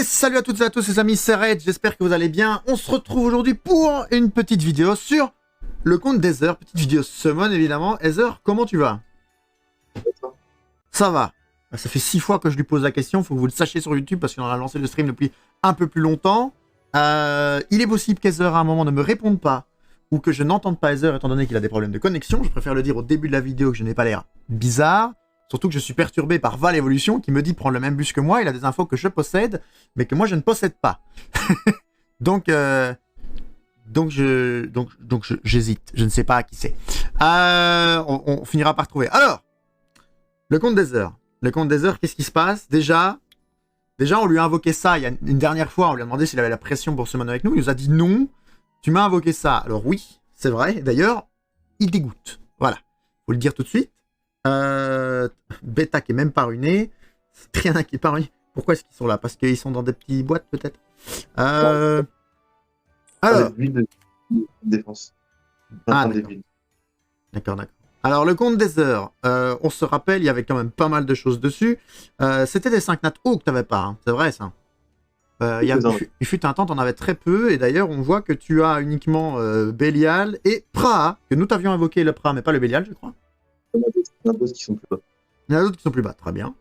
Et salut à toutes et à tous les amis, c'est Red, j'espère que vous allez bien. On se retrouve aujourd'hui pour une petite vidéo sur le compte d'Ether, petite vidéo summon évidemment. Ether, comment tu vas? Ça va. Ça fait 6 fois que je lui pose la question, il faut que vous le sachiez sur YouTube parce qu'on a lancé le stream depuis un peu plus longtemps. Il est possible qu'Ether à un moment ne me réponde pas ou que je n'entende pas Ether étant donné qu'il a des problèmes de connexion. Je préfère le dire au début de la vidéo que je n'ai pas l'air bizarre. Surtout que je suis perturbé par Val Evolution qui me dit prendre le même bus que moi. Il a des infos que je possède, mais que moi je ne possède pas. donc j'hésite. Je ne sais pas à qui c'est. On finira par trouver. Alors, le compte d'Ether. Le compte d'Ether, qu'est-ce qui se passe? Déjà, on lui a invoqué ça il y a une dernière fois. On lui a demandé s'il avait la pression pour se mener avec nous. Il nous a dit non. Tu m'as invoqué ça. Alors oui, c'est vrai. D'ailleurs, il dégoûte. Voilà. Faut le dire tout de suite. Beta qui est même pas ruiné. Triana qui est pas ruiné. Pourquoi est-ce qu'ils sont là? Parce qu'ils sont dans des petites boîtes peut-être. Alors. De défense. Ah, d'accord. Alors le compte d'Ether, on se rappelle, il y avait quand même pas mal de choses dessus. C'était des 5 nat haut que t'avais pas, hein. C'est vrai ça. Il fut un temps, t'en avais très peu, et d'ailleurs on voit que tu as uniquement Bélial et Praha, que nous t'avions invoqué le Praha, mais pas le Bélial, je crois. Il y en a d'autres qui sont plus bas. Il y en a d'autres qui sont plus bas, très bien.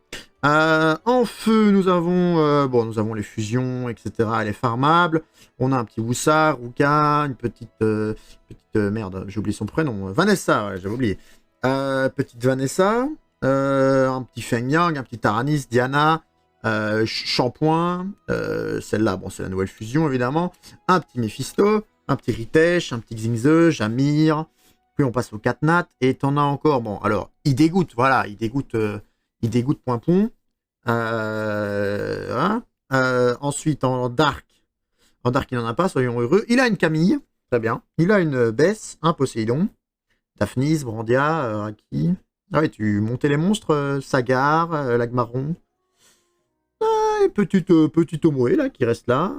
En feu, nous avons les fusions, etc. Elle est farmable. On a un petit Woussar, Ruka, une petite merde, j'ai oublié son prénom. Vanessa, ouais, j'avais oublié. Petite Vanessa, un petit Feng Yang, un petit Taranis, Diana, Shampoing, celle-là, bon, c'est la nouvelle fusion, évidemment. Un petit Mephisto, un petit Ritesh, un petit Xingze, Jamir. Puis on passe au 4 nat, et t'en as encore, bon, alors, il dégoûte, voilà, il dégoûte Poinpon. Ensuite, en Dark, il n'en a pas, soyons heureux. Il a une Camille, très bien. Il a une Bess, un Poséidon, Daphnis, Brandia, Raki. Ah oui, tu montais les monstres, Sagar, Lagmaron. Et petite Omoé, là, qui reste là.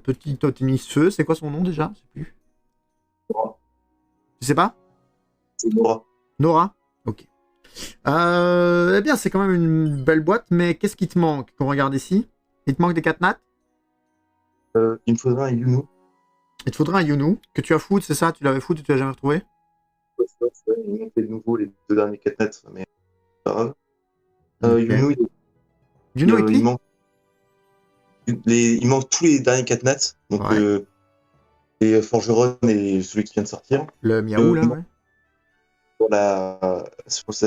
Petit Optimis Feu, c'est quoi son nom déjà? Je sais plus. Nora. Tu sais pas? C'est Nora. Nora? Ok. Eh bien, c'est quand même une belle boîte, mais qu'est-ce qui te manque qu'on regarde ici? Il te manque des 4 nats? Il me faudra un Yuno. Il te faudra un Yuno, que tu as foot, c'est ça? Tu l'avais foot et tu l'as jamais retrouvé? Ils m'ont fait de nouveau les 2 derniers 4 nats, mais c'est pas grave. Okay. Yuno, il manque tous les derniers 4 nats. Donc, ouais. et Forgeron et celui qui vient de sortir. Le Miaou, là, ouais. Pour la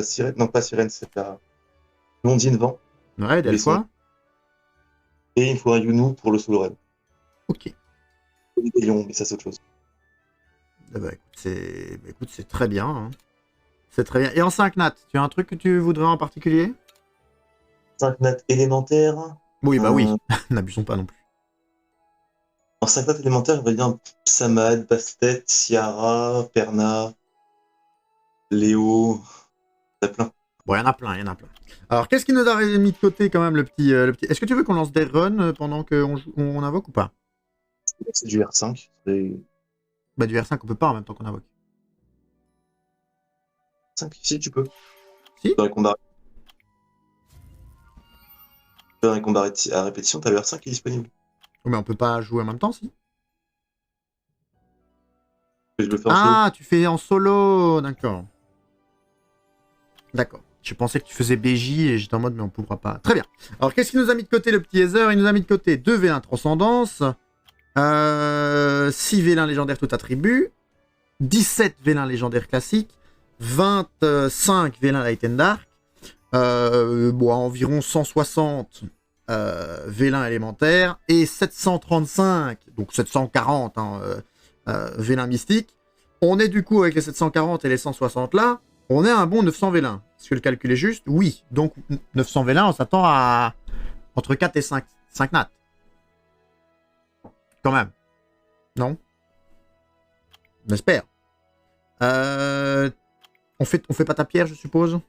sirène, non pas sirène, c'est la Blondine Vent. Ouais, Delphois. Et il faut un Yuno pour le Solo Red. Ok. Mais ça c'est autre chose. Bah, écoute, c'est très bien. Hein. C'est très bien. Et en 5 nat, tu as un truc que tu voudrais en particulier? 5 nat élémentaires. Oui, bah oui. N'abusons pas non plus. En 5 nat élémentaires, on va dire Samad, Bastet, Ciara, Perna, Léo. Il y en a plein. Bon, il y en a plein. Alors, qu'est-ce qui nous a mis de côté quand même le petit... Est-ce que tu veux qu'on lance des runs pendant qu'on invoque ou pas? C'est du R5. Bah, du R5, on peut pas en même temps qu'on invoque. 5, si tu peux. Si. Dans les combats à répétition, t'as le R5 qui est disponible. Mais on peut pas jouer en même temps, si. Je le fais en solo. Tu fais en solo, d'accord. D'accord. Je pensais que tu faisais BJ et j'étais en mode, mais on pourra pas. Très bien. Alors, qu'est-ce qu'il nous a mis de côté, le petit Ether? Il nous a mis de côté 2 V1 Transcendance, 6 V1 légendaires tout attribut, 17 V1 légendaires classiques, 25 V1 Light and Dark, environ 160 V1 élémentaires et 735, donc 740 V1 mystique. On est du coup avec les 740 et les 160 là, on est à un bon 900 V1. Est-ce que le calcul est juste? Oui. Donc 900 V1, on s'attend à entre 4 et 5 nats. Quand même. Non? On espère. On fait pas ta pierre, je suppose?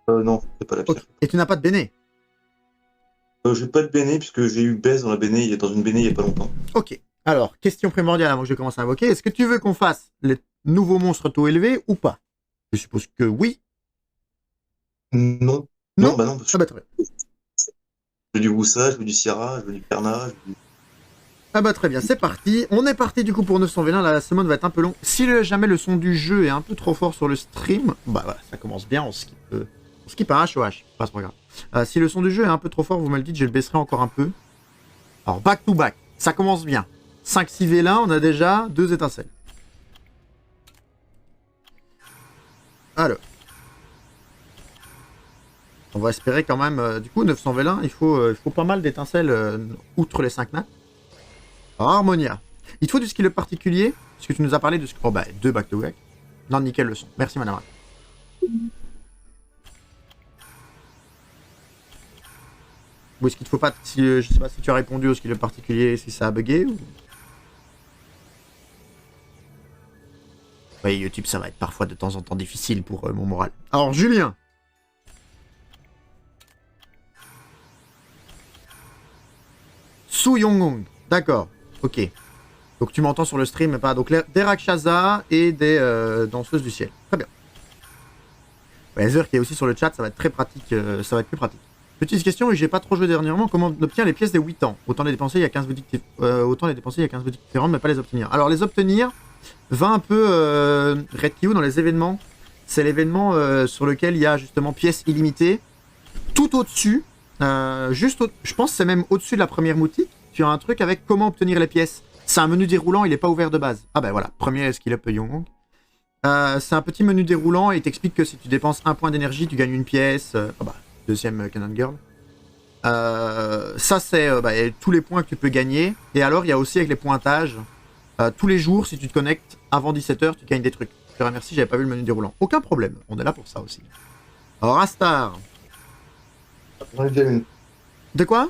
Non, c'est pas la pierre. Okay. Et tu n'as pas de béné? J'ai pas de béné, puisque j'ai eu baisse dans une béné il y a pas longtemps. Ok. Alors, question primordiale avant que je commence à invoquer. Est-ce que tu veux qu'on fasse les nouveaux monstres taux élevés ou pas? Je suppose que oui. Non. Non, bah non. Parce que... Ah bah très bien. Je veux du Woosa, je veux du Sierra, je veux du Perna, je veux du... Ah bah très bien, c'est parti. On est parti du coup pour 900 V1, la semaine va être un peu long. Si jamais le son du jeu est un peu trop fort sur le stream, bah voilà, ça commence bien, on skip un HOH, pas trop grave. Si le son du jeu est un peu trop fort, vous me le dites, je le baisserai encore un peu. Alors back to back, ça commence bien. 5-6 V1, on a déjà 2 étincelles. Alors. On va espérer quand même, du coup 900 V1, il faut pas mal d'étincelles outre les 5 nattes. Harmonia. Il te faut du skill up particulier, parce que tu nous as parlé de... Oh bah, 2 back to back. Non, nickel le son. Merci madame. Ou est-ce qu'il te faut pas... Si, je sais pas si tu as répondu au skill up particulier, si ça a bugué ou... Oui, YouTube, ça va être parfois de temps en temps difficile pour mon moral. Alors, Julien. Su Yongong. D'accord. Ok. Donc tu m'entends sur le stream, mais pas. Donc des Rakshasa et des danseuses du ciel. Très bien. Heather qui est aussi sur le chat, ça va être très pratique. Ça va être plus pratique. Petite question, et j'ai pas trop joué dernièrement. Comment on obtient les pièces des 8 ans? Autant les dépenser, il y a 15 boutiques différentes, mais pas les obtenir. Alors les obtenir, va un peu Red Q dans les événements. C'est l'événement sur lequel il y a justement pièces illimitées. Tout au-dessus, je pense que c'est même au-dessus de la première boutique, tu as un truc avec comment obtenir les pièces. C'est un menu déroulant, il n'est pas ouvert de base. Ah ben voilà, premier skill up Yongong. C'est un petit menu déroulant et il t'explique que si tu dépenses 1 point d'énergie, tu gagnes une pièce. Deuxième Cannon Girl. Ça, c'est tous les points que tu peux gagner. Et alors, il y a aussi avec les pointages, tous les jours, si tu te connectes avant 17h, tu gagnes des trucs. Je te remercie, j'avais pas vu le menu déroulant. Aucun problème, on est là pour ça aussi. Alors, Astar. J'en ai déjà une. De quoi?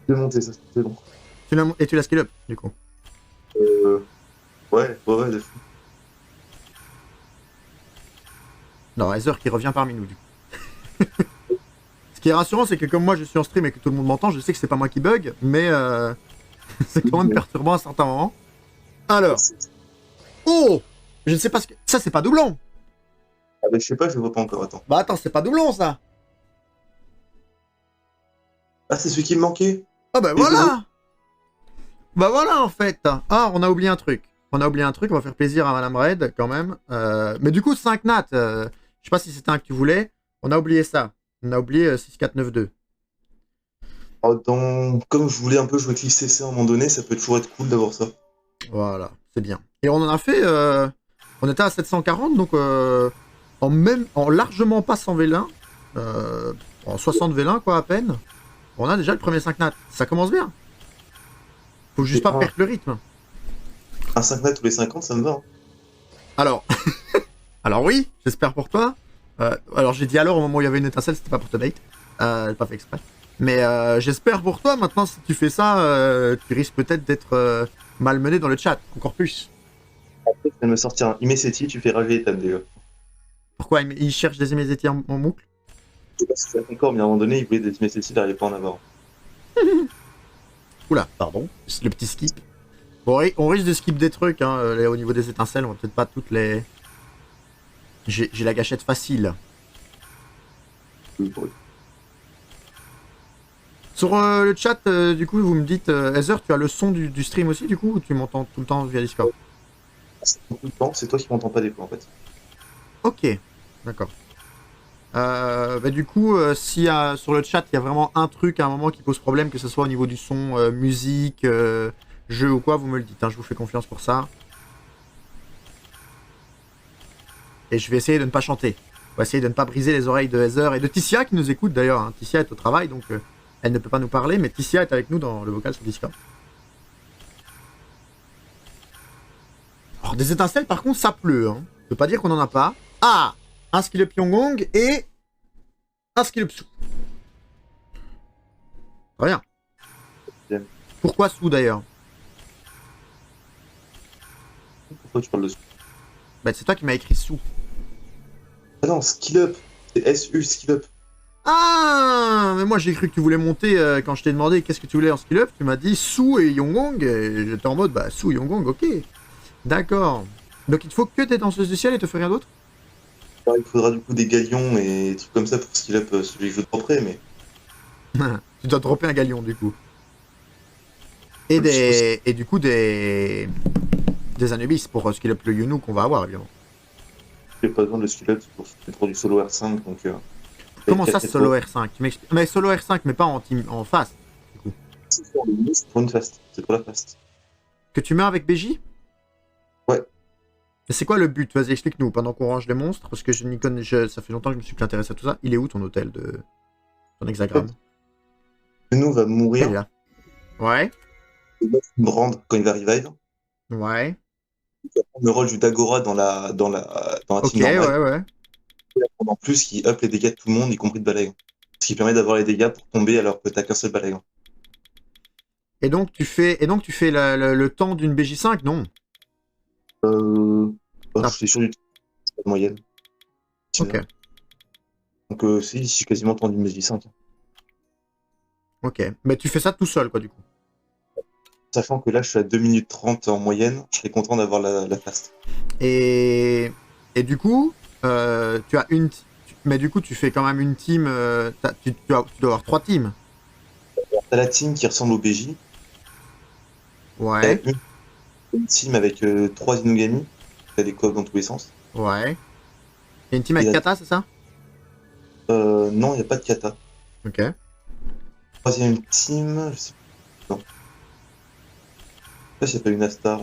De monter, ça c'est bon. Et tu l'as skill up, du coup. Ouais, de fou. Non, Heather qui revient parmi nous, du coup. Ce qui est rassurant, c'est que comme moi je suis en stream et que tout le monde m'entend, je sais que c'est pas moi qui bug, mais c'est quand même perturbant à certains moments. Alors. Oh! Je ne sais pas ce que... Ça, c'est pas doublon! Ah bah je sais pas, je le vois pas encore, attends. Bah attends, c'est pas doublon, ça! Ah, c'est celui qui me manquait. Ah bah voilà! Bah voilà, en fait. Ah, on a oublié un truc. On va faire plaisir à Madame Red, quand même. Mais du coup, 5 nat. Je sais pas si c'était un que tu voulais. On a oublié ça. On a oublié 6492. Comme je voulais un peu jouer Cliff CC à un moment donné, ça peut toujours être cool d'avoir ça. Voilà, c'est bien. Et on en a fait... On était à 740, donc en largement pas 100 V1. En 60 V1, quoi, à peine. On a déjà le premier 5 nat. Ça commence bien. Faut juste pas perdre le rythme. Un 5 nat tous les 50, ça me va. Hein. Alors... Alors oui, j'espère pour toi. Alors j'ai dit alors au moment où il y avait une étincelle, c'était pas pour te bait. J'ai pas fait exprès. Mais j'espère pour toi, maintenant si tu fais ça, tu risques peut-être d'être malmené dans le chat, encore plus. Après, tu viens de me sortir un Imeseti, tu fais rager Ethan déjà. Pourquoi il cherche des Imeseti en boucle? Je sais pas si c'est encore, mais à un moment donné, il voulait des Imeseti, il n'arrivait pas à en avoir. Oula, pardon, le petit skip. Bon, on risque de skip des trucs, hein, au niveau des étincelles, on va peut-être pas toutes les... J'ai la gâchette facile. Oui. Sur le chat, du coup, vous me dites, Heather, tu as le son du stream aussi, du coup, ou tu m'entends tout le temps via Discord? Tout le temps, c'est toi qui m'entends pas des fois, en fait. Ok, d'accord. Du coup, si sur le chat, il y a vraiment un truc à un moment qui pose problème, que ce soit au niveau du son, musique, jeu ou quoi, vous me le dites, hein, je vous fais confiance pour ça. Et je vais essayer de ne pas chanter. On va essayer de ne pas briser les oreilles de Heather et de Tissia qui nous écoute d'ailleurs. Hein. Tissia est au travail, donc elle ne peut pas nous parler, mais Tissia est avec nous dans le vocal sur Discord. Alors, des étincelles, par contre, ça pleut. Hein. Je veux pas dire qu'on n'en a pas. Ah! Un skill up Yongong et un skill up Su. Très bien. Bien. Pourquoi Su d'ailleurs? Pourquoi tu parles de ça? Bah, c'est toi qui m'as écrit Su. Ah non, skill up. C'est SU, skill up. Ah, mais moi j'ai cru que tu voulais monter quand je t'ai demandé qu'est-ce que tu voulais en skill up. Tu m'as dit Su et Yongong. Et j'étais en mode, bah, Su et Yongong, ok. D'accord. Donc il te faut que tes danseuses du ciel et te fais rien d'autre? Il faudra du coup des galions et des trucs comme ça pour skill up celui que je veux de près, mais. Tu dois dropper un galion du coup. Et du coup des Anubis pour skill up le Yunu qu'on va avoir évidemment. J'ai pas besoin de le skill up pour du solo R5, donc... Comment ça solo R5? Tu m'expliques? Mais solo R5 mais pas en team, en face du coup. C'est pour une fast, c'est pour la fast. Que tu mets avec BJ? Ouais. Et c'est quoi le but? Vas-y, explique-nous pendant qu'on range les monstres, parce que je n'y connais, ça fait longtemps que je me suis plus intéressé à tout ça. Il est où ton hôtel de ton hexagramme? Nous va mourir. Il est là. Ouais. Une brand quand il va revive. Ouais. Il va prendre le rôle du Dagora dans la Ok, team normale. ouais. En plus, qui up les dégâts de tout le monde, y compris de Balagan. Ce qui permet d'avoir les dégâts pour tomber alors que t'as qu'un seul Balagan. Et donc tu fais le temps d'une BJ5, non? Je suis sûr du temps, c'est pas de moyenne. Ok. Donc si, je suis quasiment temps d'une BJ5. Ok. Mais tu fais ça tout seul, quoi, du coup. Sachant que là, je suis à 2 minutes 30 en moyenne, je serais content d'avoir la fast. Et du coup, tu as une... Mais du coup, tu fais quand même une team... tu dois avoir 3 teams. T'as la team qui ressemble au BJ. Ouais. T'as une team avec 3 Inugami. T'as des coques dans tous les sens. Ouais. Et une team avec Et kata, c'est ça? Non, il n'y a pas de kata. Ok. Troisième team, je sais pas. Non. Je sais pas s'il n'y a pas une Astar.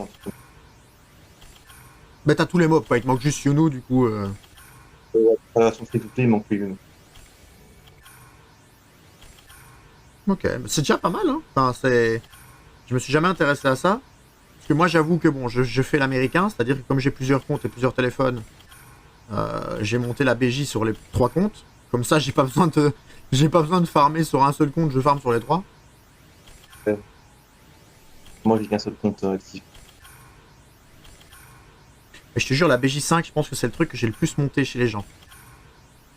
Bah t'as tous les mobs, quoi. Il te manque juste Yunu, du coup... La version free-to-play, il manque une. Ok. C'est déjà pas mal, hein. Enfin, c'est... Je me suis jamais intéressé à ça. Parce que moi, j'avoue que, bon, je fais l'américain. C'est-à-dire que comme j'ai plusieurs comptes et plusieurs téléphones, j'ai monté la BJ sur les 3 comptes. Comme ça, j'ai pas besoin de farmer sur un seul compte, je farme sur les 3. Ouais. Moi, j'ai qu'un seul compte actif. Et je te jure, la BJ5, je pense que c'est le truc que j'ai le plus monté chez les gens.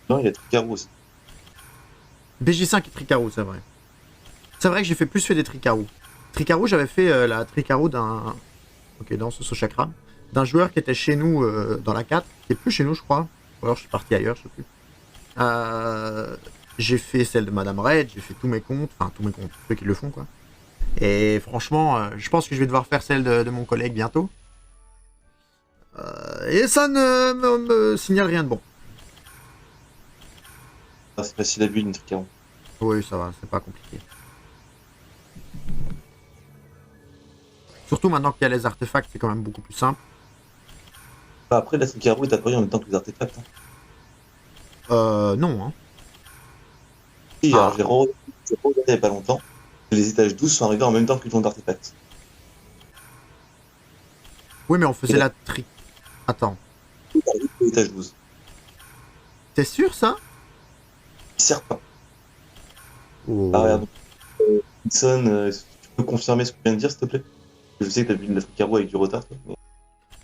Non, il y a Tricaro aussi. BJ5 et Tricaro, c'est vrai. C'est vrai que j'ai plus fait des Tricaro. Tricaro, j'avais fait la Tricaro d'un... Ok, dans ce chakra. D'un joueur qui était chez nous dans la 4, qui est plus chez nous, je crois. Ou alors je suis parti ailleurs, je sais plus. J'ai fait celle de Madame Red, j'ai fait tous mes comptes, ceux qui le font, quoi. Et franchement, je pense que je vais devoir faire celle de mon collègue bientôt. Et ça ne me signale rien de bon. Ah, c'est facile à build une Tricaro. Oui, ça va, c'est pas compliqué. Surtout maintenant qu'il y a les artefacts, c'est quand même beaucoup plus simple. Bah, après, la Tricaro est apparue en même temps que les artefacts. Non, hein. Si, alors j'ai regardé il y a pas longtemps. Les étages 12 sont arrivés en même temps que le ton d'artefacts. Oui, mais on faisait la tri... Attends. L'étage 12. T'es sûr, ça? Certain. Oh. Ah, regarde. Nixon, est-ce que tu peux confirmer ce que tu viens de dire, s'il te plaît? Je sais que t'as vu la Tricaro avec du retard, toi.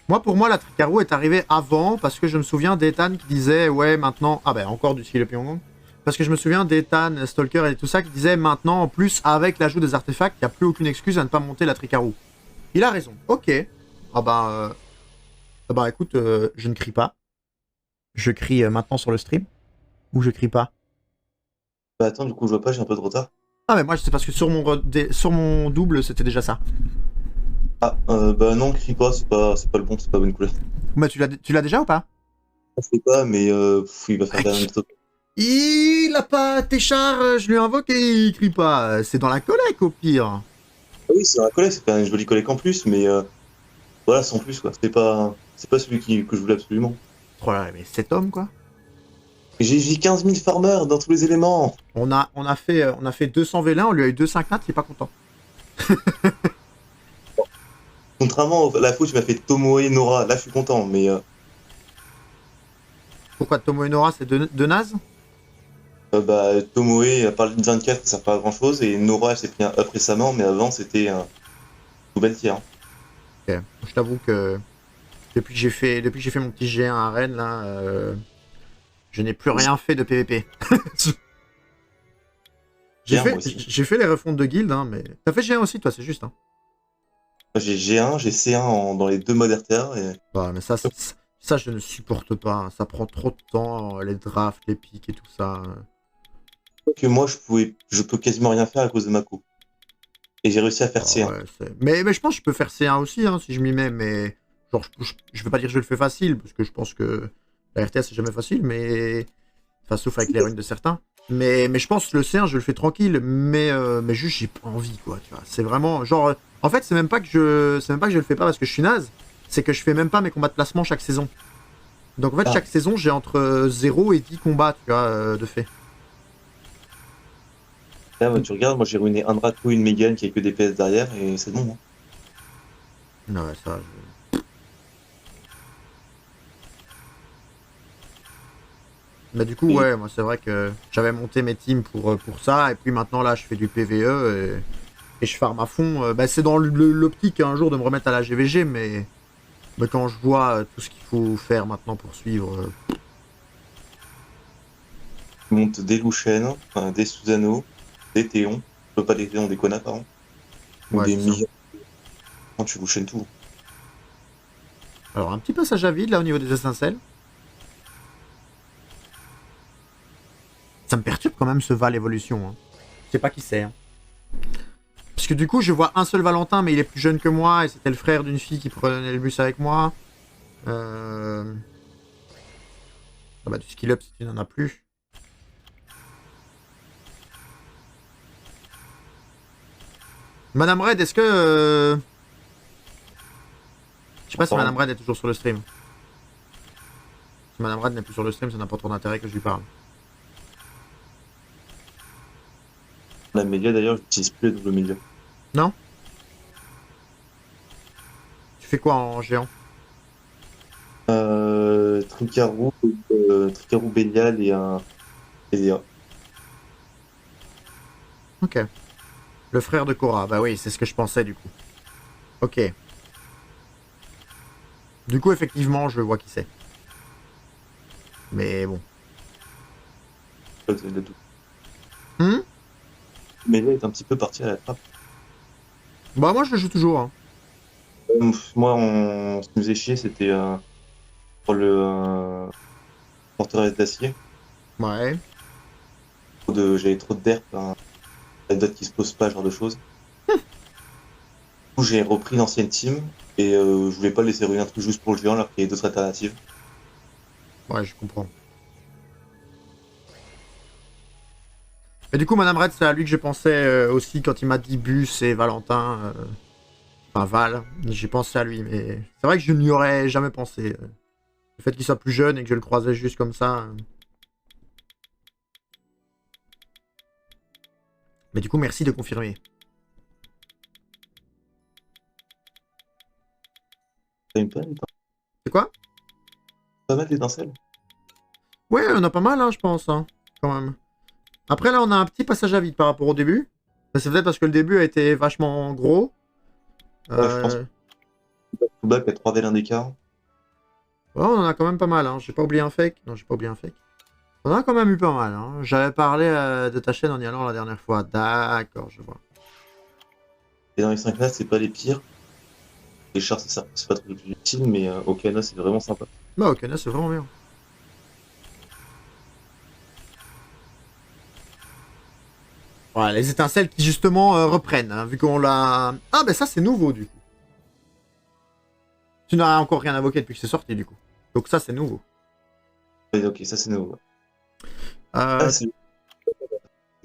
Moi, pour moi, la Tricaro est arrivée avant, parce que je me souviens d'Ethan qui disait, ouais, maintenant... Ah ben, encore du skill Pyongyang. Parce que je me souviens d'Ethan, Stalker et tout ça, qui disait, maintenant, en plus, avec l'ajout des artefacts, il n'y a plus aucune excuse à ne pas monter la Tricaro. Il a raison. Ok. Ah bah, écoute, je ne crie pas. Je crie maintenant sur le stream. Ou je crie pas. Bah attends, du coup, je vois pas, j'ai un peu de retard. Ah mais moi, c'est parce que sur mon double, c'était déjà ça. Ah, bah non, crie pas, c'est pas le bon, c'est pas bonne couleur. Mais tu l'as déjà ou pas? Je sais pas, mais il va faire la même chose. Il a pas tes chars, je lui invoque et il crie pas. C'est dans la collecte au pire. Ah oui, c'est un collègue, c'est pas un joli collègue en plus, mais voilà, sans plus, quoi. C'est pas celui que je voulais absolument. Oh là là, mais cet homme, quoi. J'ai vu 15 000 farmers dans tous les éléments. On a fait 200 vélins, on lui a eu 250, il est pas content. Contrairement à la fois, tu m'as fait Tomoe Nora, là je suis content, mais Pourquoi Tomo et Nora, c'est de naze? bah, Tomoe, à part le 24, ça sert pas à grand chose, et Nora, elle s'est pris un up récemment, mais avant, c'était un nouvelle tiers. Ok. Je t'avoue que depuis que j'ai fait mon petit G1 à Rennes, là, je n'ai plus rien fait de PVP. J'ai fait les refontes de guild, hein, mais... T'as fait G1 aussi, toi, c'est juste, hein. J'ai G1, j'ai C1 dans les deux modes RTR, et Ouais, mais ça, je ne supporte pas. Hein. Ça prend trop de temps, les drafts, les pics et tout ça. Que moi, je peux quasiment rien faire à cause de ma coupe. Et j'ai réussi à faire Ah C1. ouais, mais je pense que je peux faire C1 aussi, hein, si je m'y mets, mais genre, je veux pas dire que je le fais facile, parce que je pense que la RTS c'est jamais facile, mais enfin, sauf avec les runes de certains. Mais je pense que le C1 je le fais tranquille, mais juste j'ai pas envie, quoi, tu vois. C'est vraiment genre, en fait c'est même pas que je le fais pas parce que je suis naze, c'est que je fais même pas mes combats de placement chaque saison. Donc en fait Ah, chaque saison j'ai entre 0 et 10 combats, tu vois, de fait. là, bah, tu regardes, moi j'ai ruiné un Draco, une Mégane qui a que des PS derrière, et c'est bon. Hein. Ouais, ça, bah du coup, Et ouais, moi c'est vrai que j'avais monté mes teams pour ça, et puis maintenant là je fais du PVE et je farm à fond. Bah, c'est dans l'optique un jour de me remettre à la GVG, mais quand je vois tout ce qu'il faut faire maintenant pour suivre, tu montes des Louchen, enfin, des Susano, des Théon, pas des Théon, des Kona, pardon, ou ouais, des c'est ça. Mia, tu Louchen tout. Alors un petit passage à vide là au niveau des étincelles. Ça me perturbe quand même ce Val évolution. Hein. Je sais pas qui c'est. Hein. Parce que du coup, je vois un seul Valentin, mais il est plus jeune que moi, et c'était le frère d'une fille qui prenait le bus avec moi. Ah bah, du skill up si tu n'en as plus. Madame Red, est-ce que. Je sais pas si Pardon. Madame Red est toujours sur le stream. Si Madame Red n'est plus sur le stream, ça n'a pas trop d'intérêt que je lui parle. La média d'ailleurs, j'utilise plus le double média. Non? Tu fais quoi en géant? Tricarou, Tricarou Bélial et un EDA. Ok. Le frère de Cora, bah oui, c'est ce que je pensais du coup. Ok. Du coup, effectivement, je vois qui c'est. Mais bon. Le double. Hmm. Média est un petit peu parti à la trappe. Bah moi, je le joue toujours. Hein. Moi, ce qui me faisait chier, c'était pour le forteresse d'acier. Ouais. J'avais trop de derp, hein, la dot qui se pose pas, ce genre de choses. Du coup, j'ai repris l'ancienne team et je voulais pas laisser ruiner un truc juste pour le géant alors qu'il y avait d'autres alternatives. Ouais, je comprends. Et du coup, Madame Red, c'est à lui que je pensais aussi quand il m'a dit Bus et Valentin. Enfin, Val. J'ai pensé à lui, mais c'est vrai que je n'y aurais jamais pensé. Le fait qu'il soit plus jeune et que je le croisais juste comme ça. Mais du coup, merci de confirmer. T'as une C'est quoi? pas mal d'étincelles? Ouais, on a pas mal, hein, je pense, hein, quand même. Après, là, on a un petit passage à vide par rapport au début. Mais c'est peut-être parce que le début a été vachement gros. Ouais, je pense Euh... que Toubak a 3 vélins d'écart. Ouais, on en a quand même pas mal, hein. J'ai pas oublié un fake. Non, j'ai pas oublié un fake. On en a quand même eu pas mal, hein. J'avais parlé de ta chaîne en y allant la dernière fois. D'accord, je vois. Et dans les 5 nas, c'est pas les pires. Les chars, c'est pas trop utile, mais Okana, c'est vraiment sympa. Bah, ok, là, c'est vraiment bien. Voilà, les étincelles qui justement reprennent, hein, vu qu'on l'a... Ah, bah ça, c'est nouveau, du coup. Tu n'as encore rien invoqué depuis que c'est sorti, du coup. Donc ça, c'est nouveau. Ouais, ok, ça c'est nouveau. Ah, Euh... j'ai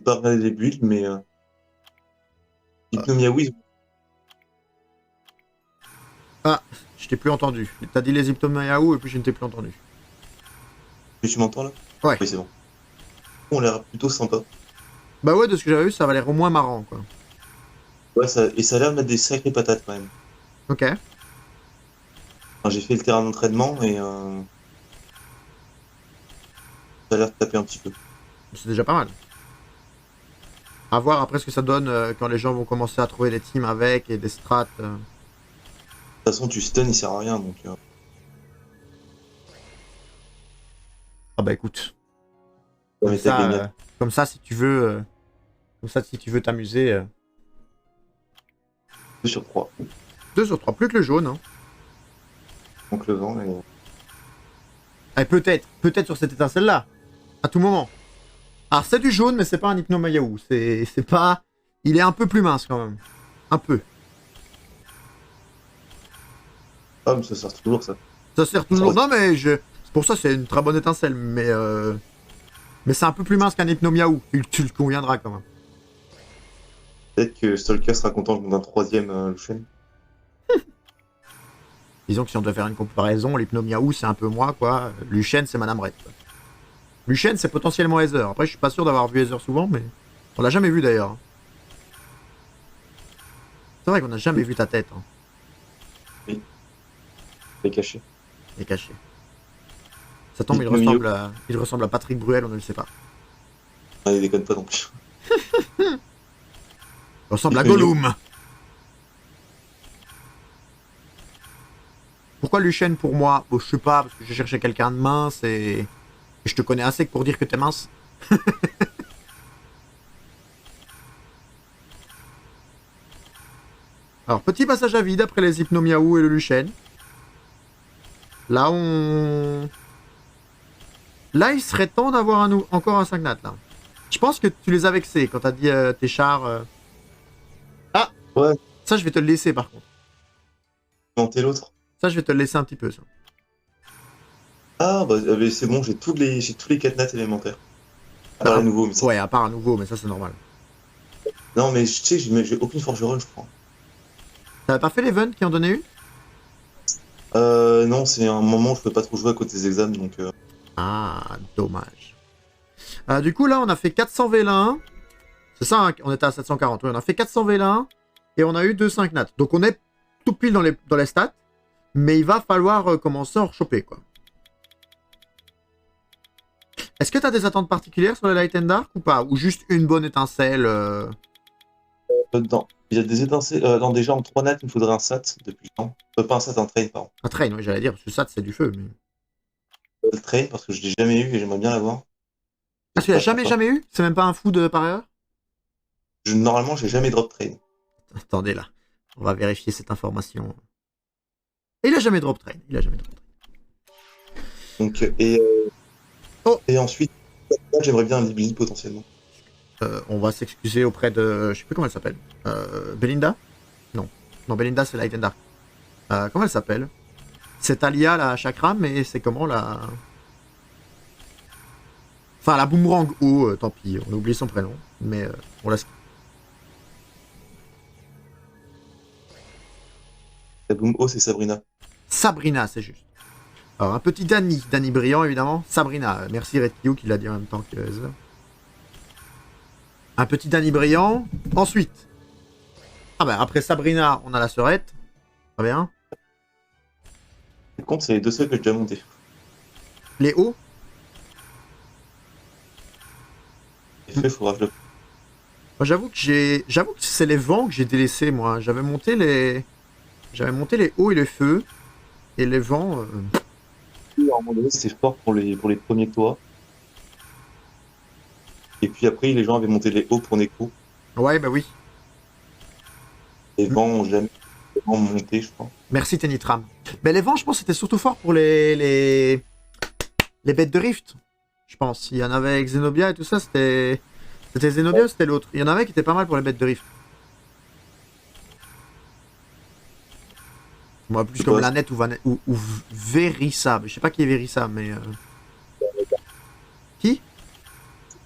pas regardé les builds, mais Hypnomia, oui. Ah, je t'ai plus entendu. T'as dit les Hypnomayahu et puis je ne t'ai plus entendu. Tu m'entends là? Ouais. Oui, c'est bon. On a l'air plutôt sympa. Bah ouais, de ce que j'avais vu, ça va l'air au moins marrant, quoi. Ouais, et ça a l'air de mettre des sacrées patates quand même. Ok. Enfin, j'ai fait le terrain d'entraînement et ça a l'air de taper un petit peu. De C'est déjà pas mal. À voir après ce que ça donne quand les gens vont commencer à trouver des teams avec et des strats. toute façon, tu stun, il sert à rien, donc Ah bah écoute. ça va gagné. Comme ça, si tu veux... Comme ça, si tu veux t'amuser... 2 sur 3. 2 sur 3, plus que le jaune. Hein. Donc le vent, et... Et peut-être sur cette étincelle-là. À tout moment. Alors c'est du jaune, mais c'est pas un Hypnomayaou. C'est pas... Il est un peu plus mince quand même. Un peu. Ah, mais ça sert toujours, ça. Ça sert toujours... Non mais c'est pour ça c'est une très bonne étincelle, mais... Mais c'est un peu plus mince qu'un Hypnomiaou. Tu le conviendras quand même. Peut-être que Stalker sera content d'un troisième Lucian. Disons que si on devait faire une comparaison, l'Hypnomiaou c'est un peu moi, quoi. Lucienne c'est Madame Red. Lucienne c'est potentiellement Heather. Après je suis pas sûr d'avoir vu Heather souvent, mais... On l'a jamais vu d'ailleurs. C'est vrai qu'on n'a jamais vu ta tête. Hein. Oui. Elle est cachée. Elle est cachée. Ça tombe, il ressemble à Patrick Bruel, on ne le sait pas. Ah, il déconne pas non plus. Il ressemble à Gollum. Pourquoi Lucienne pour moi? Bon, je sais pas, parce que je cherchais quelqu'un de mince et je te connais assez pour dire que t'es mince. Alors, petit passage à vide après les Hypnomiaou et le Lucienne. Là, Là, il serait temps d'avoir encore un 5 nat, là. Je pense que tu les as vexés quand t'as dit tes chars... Ah ouais. Ça, je vais te le laisser, par contre. Monter l'autre. Ça, je vais te le laisser un petit peu, ça. Ah, bah c'est bon, j'ai tous les 4 nats élémentaires. À part Ah, les nouveaux, mais ça... Ouais, à part un nouveau, mais ça, c'est normal. Non, mais tu sais, j'ai aucune forgeronne, je crois. T'avais pas fait l'event qui en donnait une? Non, c'est un moment où je peux pas trop jouer à côté des examens, donc... Ah, dommage. Du coup, là, on a fait 400 V1. C'est ça, hein, on était à 740. Oui, on a fait 400 V1 et on a eu 2 5 nats. Donc, on est tout pile dans les stats. Mais il va falloir commencer à en rechoper, quoi. Est-ce que tu as des attentes particulières sur le Light and Dark ou pas? Ou juste une bonne étincelle Dedans. Il y a des étincelles... non, déjà, en 3 nats, il me faudrait un SAT depuis le temps. Pas un SAT, un train, pardon. Un train, oui, j'allais dire, parce que ça, c'est du feu. Mais... Le train, parce que je l'ai jamais eu et j'aimerais bien l'avoir. Ah, tu l'as jamais eu? C'est même pas un food par ailleurs? Normalement, j'ai jamais drop train. Attendez, là. On va vérifier cette information. Et il a jamais drop train. Il a jamais drop train. Donc, et ensuite, j'aimerais bien un Libli potentiellement. On va s'excuser auprès de... Je sais plus comment elle s'appelle. Belinda? Non. Non, Belinda, c'est Light and Dark. Comment elle s'appelle? C'est Alia, la chakra, mais c'est comment la... Enfin, la boomerang O, tant pis, on a oublié son prénom, mais on laisse... La Boom O, c'est Sabrina. Sabrina, c'est juste. Alors, un petit Danny brillant, évidemment. Sabrina, merci Red Kyo qui l'a dit en même temps que Heather. Un petit Danny brillant. Ensuite, ah ben, après Sabrina, on a la sœurette. Très bien. Par contre, c'est les deux seuls que j'ai déjà montés. Les hauts. Il faudra que je le... Moi, j'avoue que c'est les vents que j'ai délaissés, moi. J'avais monté les hauts et les feux. Et les vents... À un moment donné, c'était fort pour les premiers toits. Et puis après, les gens avaient monté les hauts pour Necro. Ouais, bah oui. Les vents ont jamais vraiment monté, je crois. Merci Tenitram. Mais les vents, je pense, c'était surtout fort pour les bêtes de Rift. Je pense. Il y en avait avec Zenobia et tout ça, c'était Zenobia ou c'était l'autre? Il y en avait qui étaient pas mal pour les bêtes de Rift. Moi, plus comme Lanette ou Verissa. Je sais pas qui est Verissa, mais... Qui?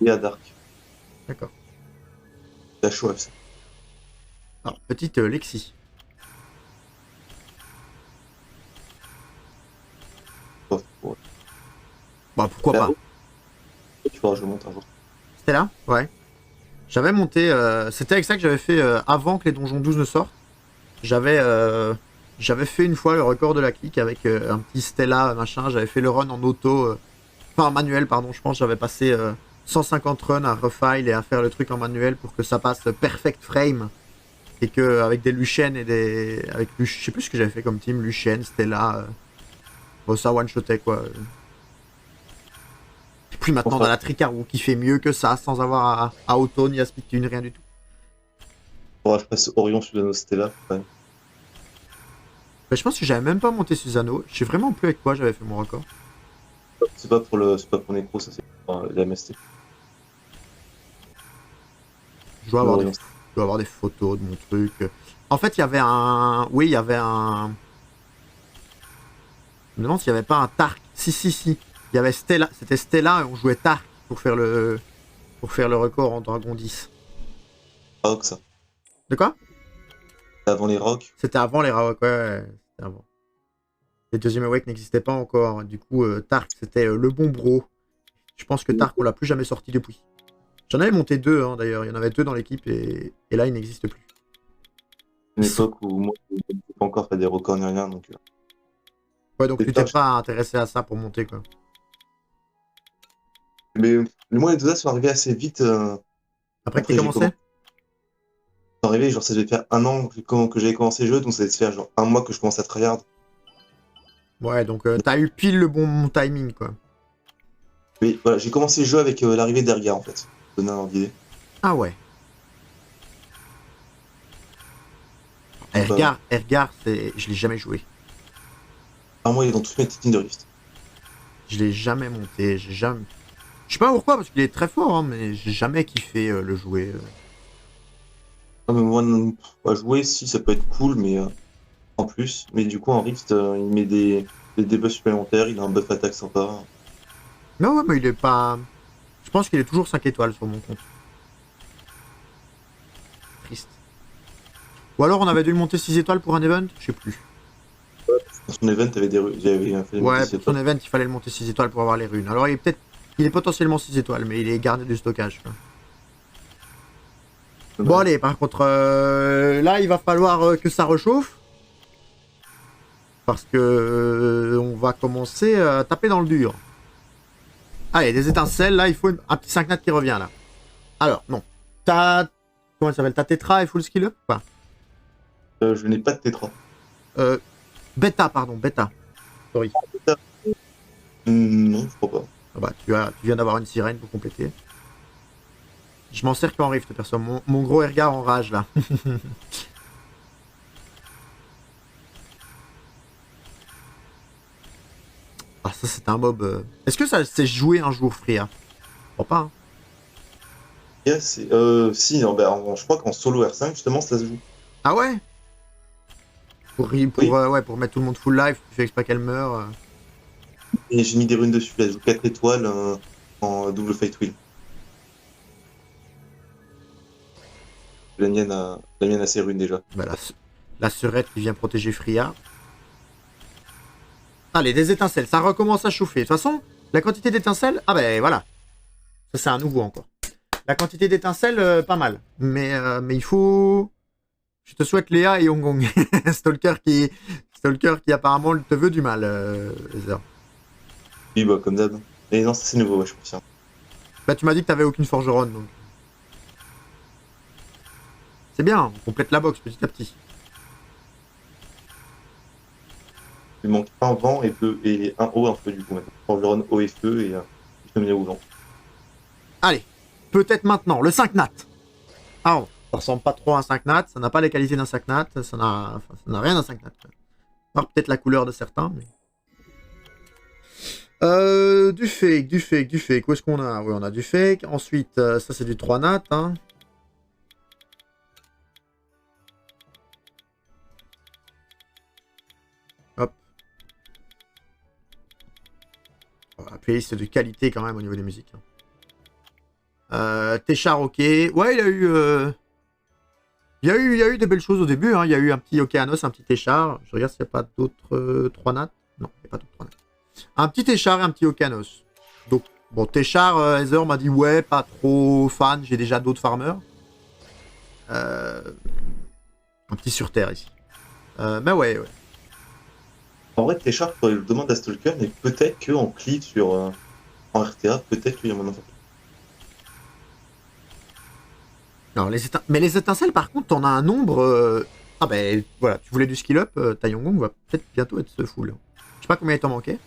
Et à Dark. D'accord. La chouette, ça. Alors, petite Lexi. Ouais. Bah, pourquoi pas. Tu vois, je monte un jour. C'était là? Ouais. J'avais monté... C'était avec ça que j'avais fait avant que les donjons 12 ne sortent. J'avais fait une fois le record de la clique avec un petit Stella, machin. J'avais fait le run en auto... Enfin, en manuel, pardon. Je pense que j'avais passé 150 runs à refile et à faire le truc en manuel pour que ça passe perfect frame. Et que avec des Luciennes et des... je sais plus ce que j'avais fait comme team. Lucienne, Stella... Bon, ça one-shotait, quoi. Et puis maintenant, dans la Tricarou qui fait mieux que ça, sans avoir à auto ni à speedtune, rien du tout. Faudra que je passe Orion Susano Stella. Ouais. Bah, je pense que j'avais même pas monté Susano. Je sais vraiment plus avec quoi j'avais fait mon record. C'est pas pour Necro, ça c'est pour les MST. Je dois avoir des photos de mon truc. En fait, il y avait un... Oui, il y avait un... Je me demande s'il n'y avait pas un Tark. Si. Il y avait Stella. C'était Stella et on jouait Tark pour faire le record en Dragon 10. Rock, ça. De quoi? Avant les rocks. C'était avant les Rawak, ouais. C'était avant. Les deuxième Awake n'existaient pas encore. Du coup, Tark, c'était le bon bro. Je pense que Tark, on l'a plus jamais sorti depuis. J'en avais monté 2, hein, d'ailleurs. Il y en avait 2 dans l'équipe et là, il n'existe plus. Une époque où moi, je ne pouvais pas encore faire des records ni rien. Donc, ouais, donc tu t'es pas intéressé à ça pour monter, quoi. mais moi, les deux sont arrivés assez vite. Après que tu commencé? Sont arrivés, genre ça devait faire 1 an que j'avais commencé le jeu, donc ça devait se faire genre 1 mois que je commence à tryhard. Ouais, donc t'as eu pile le bon timing, quoi. Mais voilà, j'ai commencé le jeu avec l'arrivée d'Ergar, en fait. Pour donner un idée. Ah ouais. Ergar, je l'ai jamais joué. Alors moi, ils ont tous mes Titans de Rift. Je l'ai jamais monté, j'ai jamais... Je sais pas pourquoi, parce qu'il est très fort, hein, mais j'ai jamais kiffé le jouer. Ah, mais moi, jouer, si, ça peut être cool, mais en plus. Mais du coup, en Rift, il met des debuffs supplémentaires, il a un buff attaque sympa. Non, ouais, mais il est pas... Je pense qu'il est toujours 5 étoiles sur mon compte. Triste. Ou alors on avait dû le monter 6 étoiles pour un event, je sais plus. Pour son event, j'avais fait ouais, pour son event, il fallait le monter 6 étoiles pour avoir les runes. Alors il est potentiellement 6 étoiles, mais il est gardé du stockage, quoi. Bon allez, par contre, là il va falloir que ça rechauffe. Parce que on va commencer à taper dans le dur. Allez, des étincelles, là il faut un petit 5 nat qui revient là. Alors, non. Comment ça s'appelle? Ta tétra et full skill up ou pas? Je n'ai pas de tétra. Bêta, pardon, bêta. Sorry. Non, je crois pas. Ah bah, tu viens d'avoir une sirène pour compléter. Je m'en sers qu'en rift, perso. Mon gros Ergar en rage, là. Ah, ça, c'est un mob... Est-ce que ça s'est joué un jour, Fria? Je crois pas, hein. Yeah, si, je crois qu'en solo R5, justement, ça se joue. Ah ouais? Oui. Ouais, pour mettre tout le monde full life, tu fais exprès qu'elle meure. Et j'ai mis des runes dessus, elle joue 4 étoiles en double fight wheel. La mienne a ses runes déjà. Bah, la serette qui vient protéger Fria. Allez, des étincelles, ça recommence à chauffer. De toute façon, la quantité d'étincelles... Ah ben voilà. Ça, c'est un nouveau encore. La quantité d'étincelles, pas mal. Mais il faut... Je te souhaite Léa et Yongong. Stalker qui apparemment te veut du mal, Heather. Oui, bah comme d'hab. Et non, ça c'est nouveau, ouais, je confirme. Bah tu m'as dit que t'avais aucune forgeronne, donc... C'est bien, on complète la box petit à petit. Il manque un vent et un eau un peu du coup maintenant. Forgeron, eau et feu et je me mets au vent. Allez, peut-être maintenant, le 5 nat. Ah, ça ressemble pas trop à un 5 nat, ça n'a pas les qualités d'un 5 nat, ça n'a rien d'un 5 nat. Alors peut-être la couleur de certains, mais... du fake. Où est-ce qu'on a? Oui, on a du fake. Ensuite, ça c'est du 3 nat, hein. Hop. La playlist de qualité quand même au niveau des musiques. Téchar, ok. Ouais, il y a eu des belles choses au début, hein. Il y a eu un petit Océanos, un petit Téchar. Je regarde s'il n'y a pas d'autres 3 nats. Non, il n'y a pas d'autres 3 nats. Un petit Téchar et un petit Océanos. Donc, bon, Téchar, Heather m'a dit ouais, pas trop fan, j'ai déjà d'autres farmers. Un petit sur terre ici. Mais ouais. En vrai, Téchar, je le demande à Stalker, mais peut-être qu'en clip sur en RTA, peut-être qu'il y a mon enfant. Non, mais les étincelles, par contre, t'en as un nombre... Ah ben, voilà, tu voulais du skill up, ta Yongong va peut-être bientôt être full. Je sais pas combien il t'en manquait.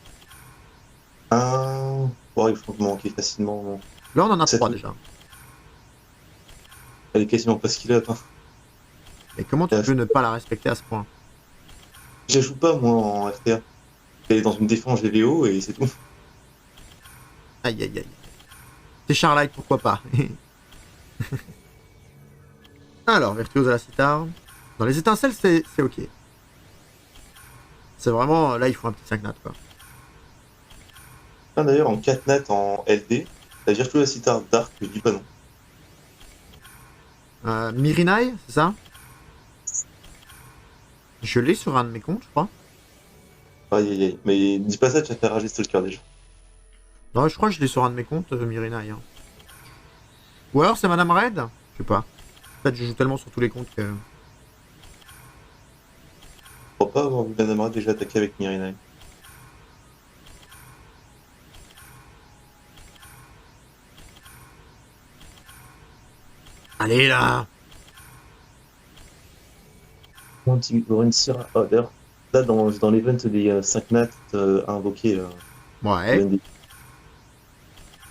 Ouais, il faut me manquer facilement. Là, on en a 3 déjà. Elle est quasiment pas skill up. Hein. Et comment tu peux ne pas la respecter à ce point? Je joue pas, moi, en RTA. Elle est dans une défense GVO et c'est tout. Aïe. T'es Charlight, pourquoi pas? Alors, Virtuose à la cithare. Dans les étincelles, c'est ok. C'est vraiment... Là, il faut un petit 5 nat, quoi. Ah, d'ailleurs, en 4 nat en LD, la Virtual Citar Dark, je dis pas non. Mirinai, c'est ça? Je l'ai sur un de mes comptes, je crois. Aïe aïe aïe. Mais dis pas ça, tu vas faire rager Stalker déjà. Non, je crois que je l'ai sur un de mes comptes, Mirinai. Hein. Ou alors c'est Madame Red? Je sais pas. En fait, je joue tellement sur tous les comptes que... Je crois pas avoir vu Banamara déjà attaquer avec Mirinai. Allez, là! D'ailleurs, là, dans l'event des 5 nats à invoquer, Ouais.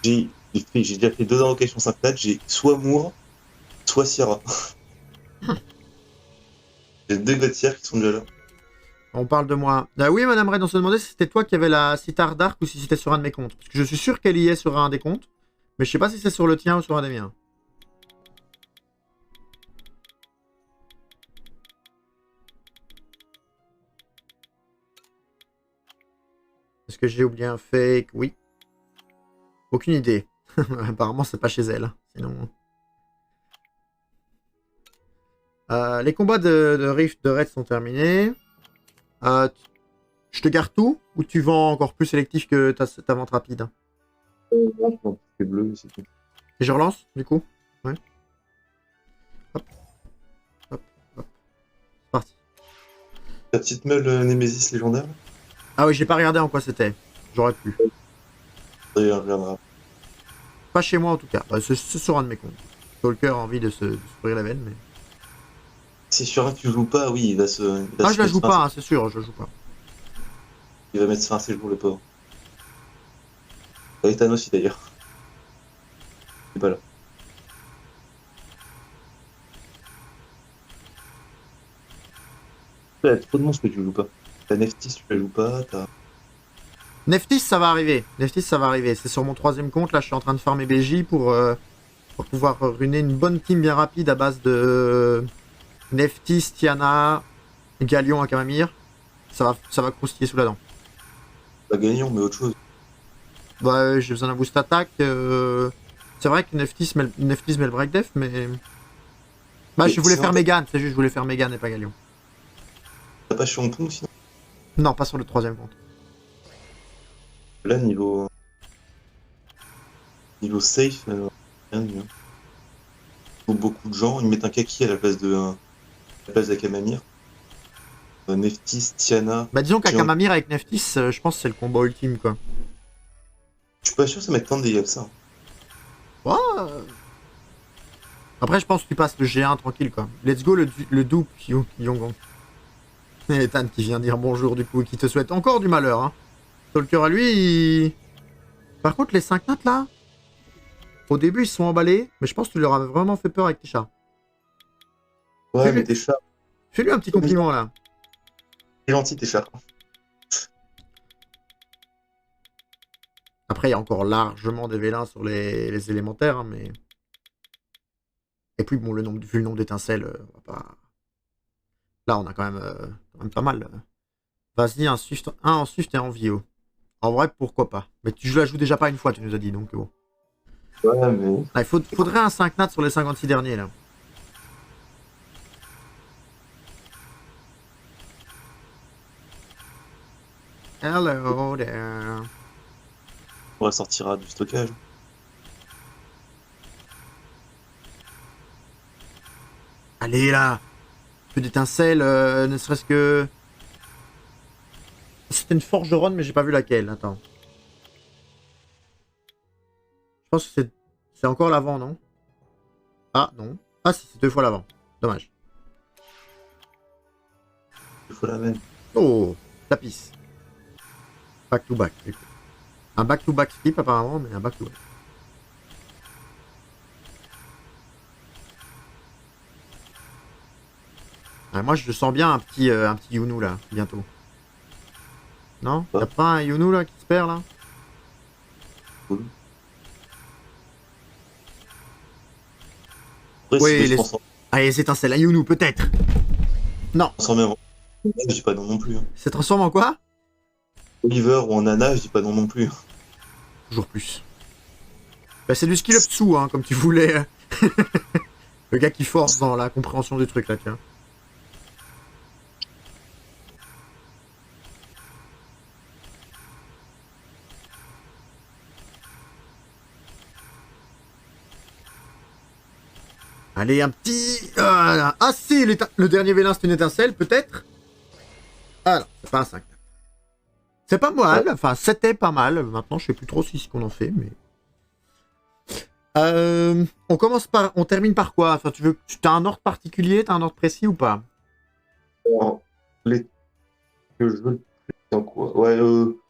j'ai déjà fait 2 invocations 5 nats, j'ai soit Moore, soit Sierra. J'ai 2 Godtiers qui sont déjà là. On parle de moi. Ah oui, Madame Red, on se demandait si c'était toi qui avais la cithare d'arc ou si c'était sur un de mes comptes. Parce que je suis sûr qu'elle y est sur un des comptes. Mais je sais pas si c'est sur le tien ou sur un des miens. Est-ce que j'ai oublié un fake? Oui. Aucune idée. Apparemment, c'est pas chez elle. Sinon... les combats de Rift de Red sont terminés. Je te garde tout ou tu vends encore plus sélectif que ta vente rapide? Là, je pense que c'est bleu, c'est tout. Et je relance, du coup? Ouais. Hop. Hop. Hop. C'est parti. Ta petite meule Nemesis légendaire? Ah oui, j'ai pas regardé en quoi c'était. J'aurais pu. D'ailleurs, je regarderai. Pas chez moi en tout cas. Bah, c'est sur un de mes comptes. Stalker a envie de se courir la veine, mais... Si sur un tu joues pas, oui, il va se. Ah, je la joue pas, hein, c'est sûr, je la joue pas. Il va mettre fin à ses jours, le pauvre. Ethan aussi d'ailleurs. Il est pas là. Il y a trop de monstres que tu joues pas. T'as Neftis, tu la joues pas, t'as. Neftis, ça va arriver. Neftis, ça va arriver. C'est sur mon 3ème compte. Là, je suis en train de farmer BJ pour pouvoir ruiner une bonne team bien rapide à base de Neftis, Tiana, Galion, Akamamir. Ça va croustiller sous la dent. Pas gagnant, mais autre chose. Bah, j'ai besoin d'un boost attaque. C'est vrai que Neftis met le break def, mais... Bah, Mais je voulais sinon, faire Megan. C'est juste, je voulais faire Megan et pas Galion. T'as pas Chiampong sinon? Non, pas sur le 3ème compte. Là, niveau safe, rien de mieux. Pour beaucoup de gens, ils mettent un kaki à la place d'Akamamir. Neftis, Tiana. Bah, disons Géant. qu'Akamamir avec Neftis, je pense que c'est le combo ultime, quoi. Je suis pas sûr que ça mette tant de dégâts que ça. Ouais. Après, je pense que tu passes le G1 tranquille, quoi. Let's go le dupe Yongong. Et Ethan qui vient dire bonjour, du coup, et qui te souhaite encore du malheur, hein. Stalker à lui, Par contre, les 5 notes, là, au début, ils se sont emballés, mais je pense que tu leur as vraiment fait peur avec tes chats. Ouais, Fais-lui- mais tes chats. Fais-lui un petit compliment, là. C'est gentil, tes chats. Après, il y a encore largement des vélins sur les élémentaires, hein, mais... Et puis, bon, vu le nombre d'étincelles, on va pas... Là, on a quand même pas mal. Vas-y, un en Swift et en Vio. En vrai, pourquoi pas. Mais tu la joues déjà pas une fois, tu nous as dit, donc bon. Ouais, mais. Ah, faudrait un 5 nat sur les 56 derniers, là. Hello there. On ressortira du stockage. Allez, là. Peu d'étincelles, ne serait-ce que... C'était une forgeronne, mais j'ai pas vu laquelle. Attends. Je pense que c'est encore l'avant, non? Ah, non. Ah, si, c'est 2 fois l'avant. Dommage. Il faut la même. Oh, tapis. Back to back, du coup. Un back to back skip, apparemment, mais un back to back. Ah, moi, je sens bien un petit Yunu, là, bientôt. Non? Y'a pas un Yunu, là, qui se perd, là? Cool. Après, Oui, si je pense en Allez, c'est étincelle à Younou, peut-être. Non. Transformé en... Je dis pas non non plus. Hein. C'est transformé en quoi? Oliver ou en Nana, je dis pas non non plus. Toujours plus. Bah, c'est du skill up dessous, hein, comme tu voulais. Le gars qui force dans la compréhension du truc, là, tiens. Allez, un petit... Ah, si, le dernier vélin, c'est une étincelle, peut-être. Ah non, c'est pas un 5. C'est pas mal, enfin, c'était pas mal. Maintenant, je sais plus trop ce qu'on en fait, mais... on commence par... On termine par quoi? Enfin, tu veux... T'as un ordre particulier? T'as un ordre précis ou pas? Alors, les... que je veux... Dans quoi? Ouais,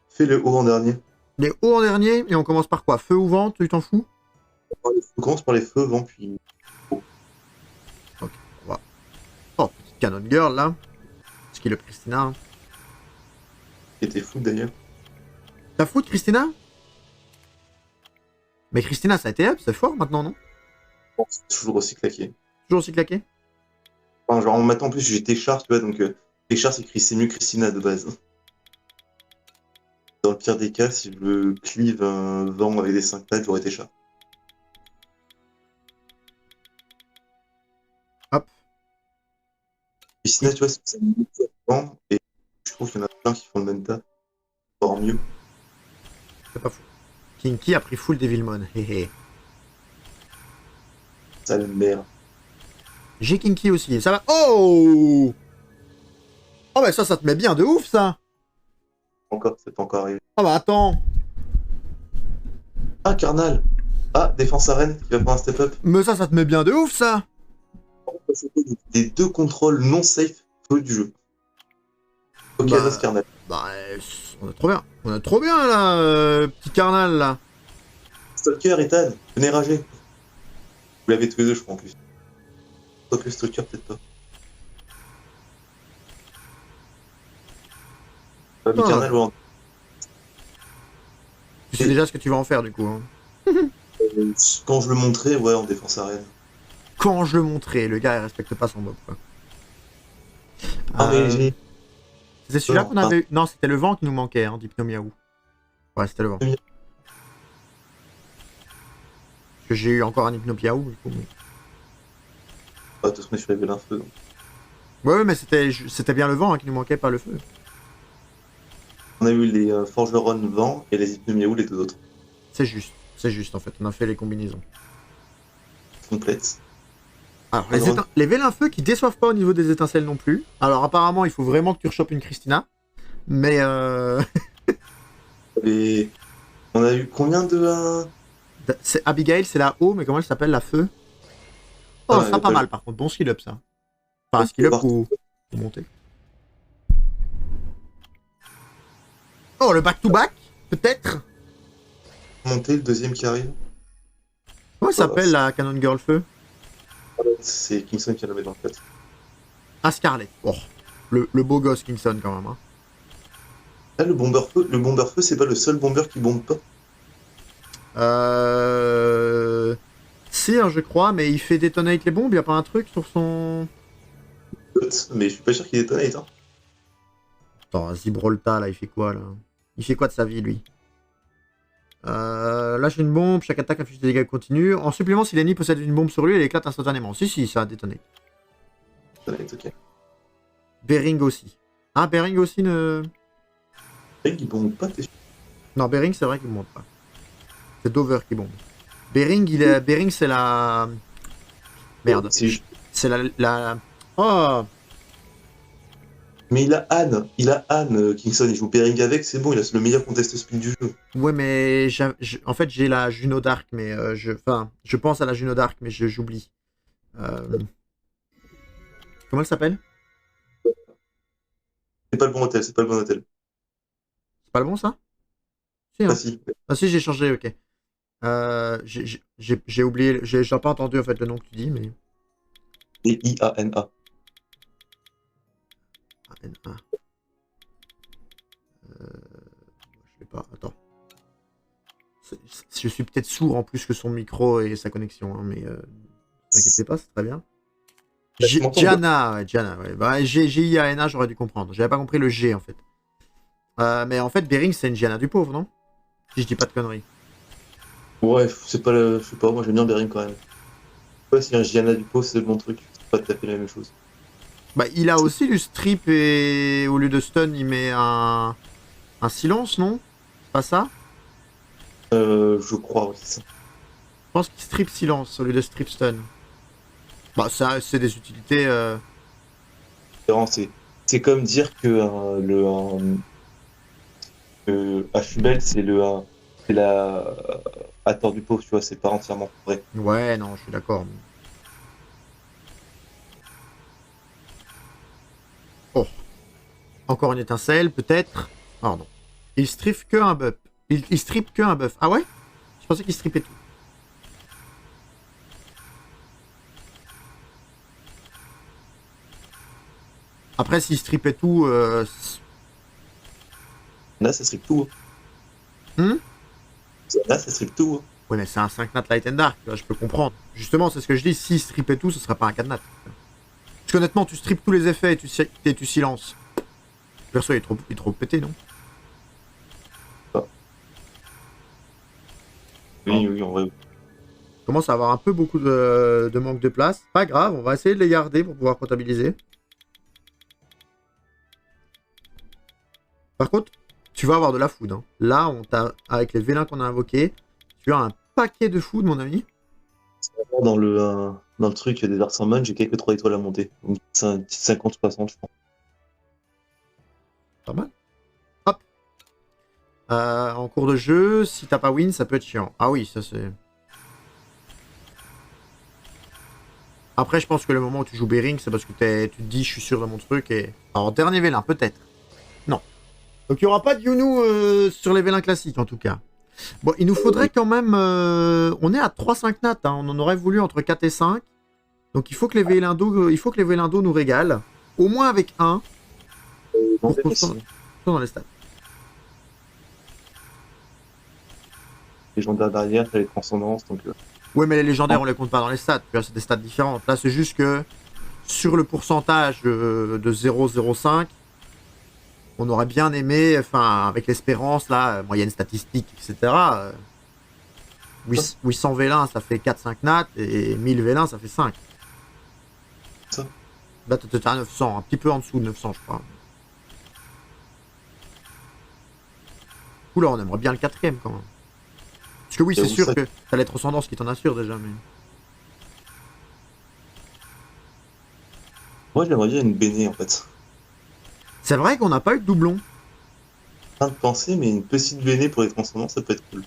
fais le haut en dernier. Les hauts en dernier, et on commence par quoi? Feu ou vent, tu t'en fous? On commence par les feux, vent, puis... Ok, on va... Oh, petite Cannon Girl, là. Ce qui est le Christina. Hein. Qui était fou, d'ailleurs. T'as fou de Christina? Mais Christina, ça a été up, c'est fort maintenant, non? Bon, c'est toujours aussi claqué. Toujours aussi claqué? Enfin, genre, maintenant, en plus, j'ai Téchar, tu vois, donc... Téchar, c'est mieux Christina, de base. Dans le pire des cas, si je veux cleave un vent avec des 5 pattes, j'aurais Téchar. Hop. Christina, tu vois, c'est mieux que vent, et je trouve qu'il y en a plein qui font le même tas. Encore mieux. C'est pas fou. Kinky a pris full Devilmon, hé. Sale merde. J'ai Kinky aussi, ça va... Oh! Oh bah ça te met bien de ouf, ça! Encore, c'est pas encore arrivé. Oh bah attends! Ah, Carnal! Ah, défense arène qui va prendre un step-up. Mais ça te met bien de ouf, ça! Des 2 contrôles non safe feu du jeu. Ok, Bah, reste Carnal. Bah, on a trop bien. On a trop bien, là, petit carnal, là. Stalker, Ethan, venez rager. Vous l'avez tous les deux, je crois, en plus. Quoique le Stalker, peut-être pas. Pas mis Ah. Carnal, ouais. Tu sais déjà ce que tu vas en faire, du coup. Hein. Quand je le montrais, ouais, en défense arène. Quand je le montrais, le gars, il respecte pas son mob, quoi. Ah, mais j'ai... C'était celui-là qu'on avait eu. Non, c'était le vent qui nous manquait, hein, d'Hypnomiaou. Ouais, c'était le vent. Parce que j'ai eu encore un Hypnomiaou, du coup. Mais... Ah, de toute façon, je l'avais un feu. Donc. Ouais, mais c'était bien le vent hein, qui nous manquait, pas le feu. On a eu les Forgeron vent et les Hypnomiaou, les 2 autres. C'est juste en fait, on a fait les combinaisons. Complètes. Alors, les vélins feu qui déçoivent pas au niveau des étincelles non plus. Alors, apparemment, il faut vraiment que tu rechopes une Christina. Mais Et on a eu combien de... Abigail, c'est la haut, mais comment elle s'appelle, la feu? Oh, ça pas mal par contre, bon skill up ça. Enfin, skill up ou monter. Oh, le back-to-back, peut-être? Monter, le deuxième qui arrive. Comment elle s'appelle la Cannon Girl feu? C'est Kingston qui l'avait dans le fait. Ah, Scarlet. Oh, le beau gosse Kingston quand même. Hein. Ah, le bomber feu, c'est pas le seul bomber qui bombe pas. Si, hein, je crois, mais il fait détonate les bombes, y a pas un truc sur son... Mais je suis pas sûr qu'il détonate, hein. Attends, Zibrolta, là, il fait quoi, là? Il fait quoi de sa vie, lui? Lâche une bombe, chaque attaque affiche des dégâts continus. En supplément, si l'ennemi possède une bombe sur lui, elle éclate instantanément. Si, ça a détonné. Détonate, ok. Bering aussi. Ah, Bering aussi ne... Bering, il bombe pas, t'es sûr? Non, Bering, c'est vrai qu'il bombe pas. C'est Dover qui bombe. Bering, Bering, c'est la... Merde. C'est la... Oh! Mais il a Anne, Kingston, il joue Bering avec, c'est bon, il a le meilleur contest speed du jeu. Ouais, mais en fait, j'ai la Juno Dark, mais je pense à la Juno Dark, mais j'oublie. Comment elle s'appelle? C'est pas le bon hôtel, c'est pas le bon hôtel. C'est pas le bon, ça? Si, hein. Ah si. Ah si, j'ai changé, ok. J'ai oublié, j'ai pas entendu en fait le nom que tu dis, mais... D-I-A-N-A. A-N-A. Je sais pas, attends. Je suis peut-être sourd en plus que son micro et sa connexion, hein, mais... Ne t'inquiétez pas, c'est très bien. Tu m'entends bien? Gianna, ouais, Gianna, ouais. Bah, G-I-A-N-A, j'aurais dû comprendre. J'avais pas compris le G, en fait. Mais en fait, Bering, c'est une Gianna du pauvre, non? Si je dis pas de conneries. Ouais, c'est pas le. Je sais pas, moi j'aime bien Bering quand même. Ouais, si un Gianna du pot, c'est le bon truc. C'est pas tout à fait la même chose. Bah, il a aussi du strip et au lieu de stun, il met un silence, non? C'est pas ça? Je crois, oui, c'est ça. Je pense qu'il strip silence au lieu de strip stun. Bah, ça, c'est des utilités. Vraiment, c'est comme dire que Ashubel, c'est la à tort du pauvre, tu vois, c'est pas entièrement vrai. Ouais, non, je suis d'accord. Oh, encore une étincelle, peut-être. Pardon. Il strip que un buff. Il strip que un buff. Ah ouais? Je pensais qu'il strippait tout. Après, s'il strippait tout, Là, ça strip tout. hmm. Là, ça strip tout. Ouais, mais c'est un 5 nat light and dark, tu vois, je peux comprendre. Justement, c'est ce que je dis, s'il strippait tout, ce serait pas un 4 nat. Parce qu'honnêtement, tu strippes tous les effets et tu silences. Perso, il est trop pété, non? Oui, oui, en vrai. Commence à avoir un peu beaucoup de manque de place. Pas grave, on va essayer de les garder pour pouvoir comptabiliser. Par contre, tu vas avoir de la food. Hein. Là, avec les vélins qu'on a invoqués, tu as un paquet de food, mon ami. Dans le truc des Dark Summon, j'ai quelques 3 étoiles à monter. Donc, c'est un petit 50-60, je pense. Pas mal. Hop. En cours de jeu, si t'as pas win, ça peut être chiant. Ah oui, ça c'est... Après, je pense que le moment où tu joues Bering, c'est parce que tu te dis, je suis sûr de mon truc. Et... Alors, dernier vélin, peut-être. Non. Donc, il n'y aura pas de Yunu sur les vélins classiques, en tout cas. Bon, il nous faudrait quand même... On est à 3-5 nats. Hein. On en aurait voulu entre 4 et 5. Donc, il faut que les vélins d'eau nous régalent. Au moins avec un. Pour qu'on soit dans les stats. Légendaire derrière, t'as les transcendances, donc... Ouais, mais les légendaires, on les compte pas dans les stats. Tu vois, c'est des stats différentes. Là, c'est juste que sur le pourcentage de 0,05, on aurait bien aimé, enfin, avec l'espérance, là, moyenne statistique, etc. 800 vélins, ça fait 4-5 nats, et 1000 vélins, ça fait 5. Ça. Là, t'es à 900, un petit peu en dessous de 900, je crois. Oula, on aimerait bien le quatrième, quand même. Parce que oui, c'est sûr que t'as les transcendances qui t'en assurent déjà, mais... Moi, j'aimerais bien une béné, en fait. C'est vrai qu'on n'a pas eu de doublon. En train de penser, mais une petite béné pour les transcendances, ça peut être cool.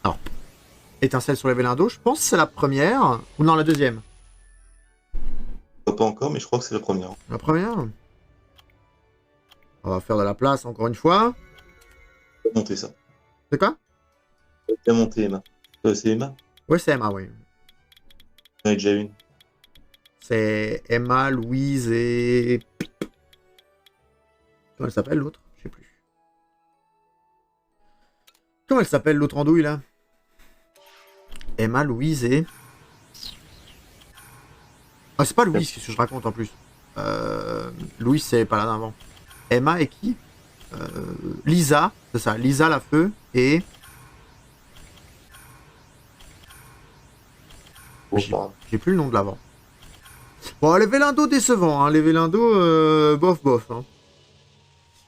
Alors, étincelle sur les vélins d'eau, je pense que c'est la première. Ou non, la deuxième. Pas encore, mais je crois que c'est la première. La première. On va faire de la place encore une fois. Monter ça. C'est quoi? Bien monté, Emma. C'est Emma? Oui, c'est Emma, oui. J'en ai déjà une. C'est Emma, Louise et... Comment elle s'appelle l'autre? Je sais plus. Comment elle s'appelle l'autre andouille là? Emma, Louise et... Ah, c'est pas Louise, qu'est-ce que je raconte en plus. Louise, c'est pas là d'avant. Emma et qui? Lisa, c'est ça, Lisa la feu et... J'ai plus le nom de l'avant. Bon, les vélins d'eau décevants, hein. Les vélins d'eau, bof bof. Hein.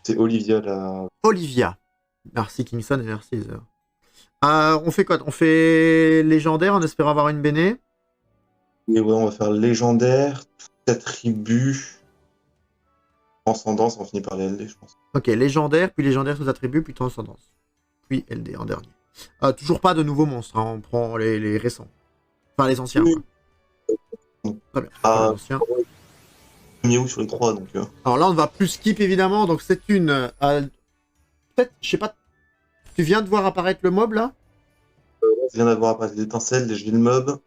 C'est Olivia, la... Olivia. Merci Kingston et merci Heather. On fait quoi? On fait légendaire en espérant avoir une béné. Et ouais, on va faire légendaire, tout attribut, transcendance, on finit par les LD, je pense. Ok, légendaire, puis légendaire sous attribut, puis transcendance. Puis LD en dernier. Toujours pas de nouveaux monstres, hein. On prend les récents. Enfin, les anciens, Oui. quoi. Très bien. Les anciens. Miaou sur les 3, donc... Alors là, on va plus skip, évidemment. Donc, c'est une... Peut-être, je sais pas... Tu viens de voir apparaître le mob, là? Je viens d'avoir apparaître des étincelles, j'ai le mob.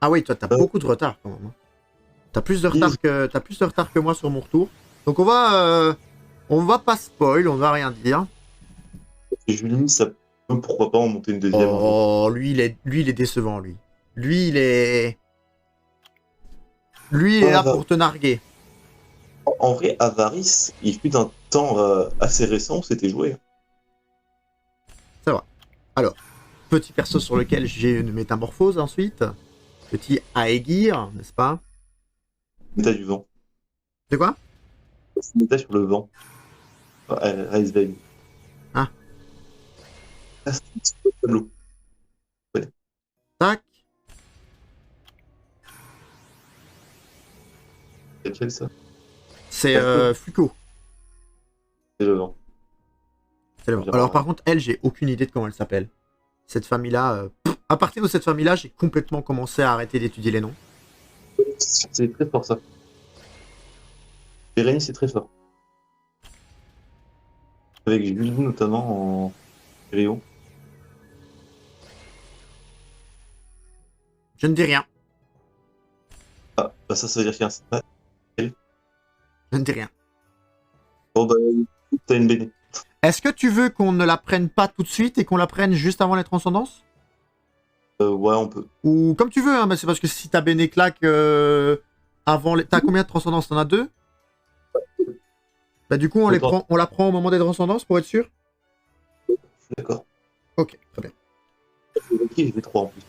Ah oui, toi, t'as beaucoup de retard, quand même. Hein. T'as plus de retard que moi sur mon retour. Donc, on va pas spoil, on va rien dire. Et Julie, ça peut, pourquoi pas, en monter une deuxième. Oh, lui, il est décevant, lui. Lui, il est... Lui, il est là pour te narguer. En vrai, Avarice, il fut d'un temps assez récent où c'était joué. C'est vrai. Alors, petit perso sur lequel j'ai une métamorphose ensuite. Petit Aegir, n'est-ce pas? Méta du vent. C'est quoi? Méta sur le vent. Rise Veil. Ah. Ah, c'est un petit peu de tableau. Tac. C'est lequel ça? C'est Fluco. C'est le vent. C'est le vent. Alors par contre, elle, j'ai aucune idée de comment elle s'appelle. Cette famille-là... à partir de cette famille-là, j'ai complètement commencé à arrêter d'étudier les noms. C'est très fort ça. Bérénice, c'est très fort. Avec Julie notamment en Rio. Je ne dis rien. Ah, bah ça veut dire qu'il y a un stat. Je ne dis rien. Bon bah, t'as une BD. Est-ce que tu veux qu'on ne la prenne pas tout de suite et qu'on la prenne juste avant les transcendances? Ouais, on peut. Ou comme tu veux, hein, mais c'est parce que si ta Bene claque avant les... T'as combien de transcendances? T'en as 2? Bah du coup, on la prend au moment des transcendances pour être sûr? D'accord. Ok, très bien. Ok, j'ai 3 en plus.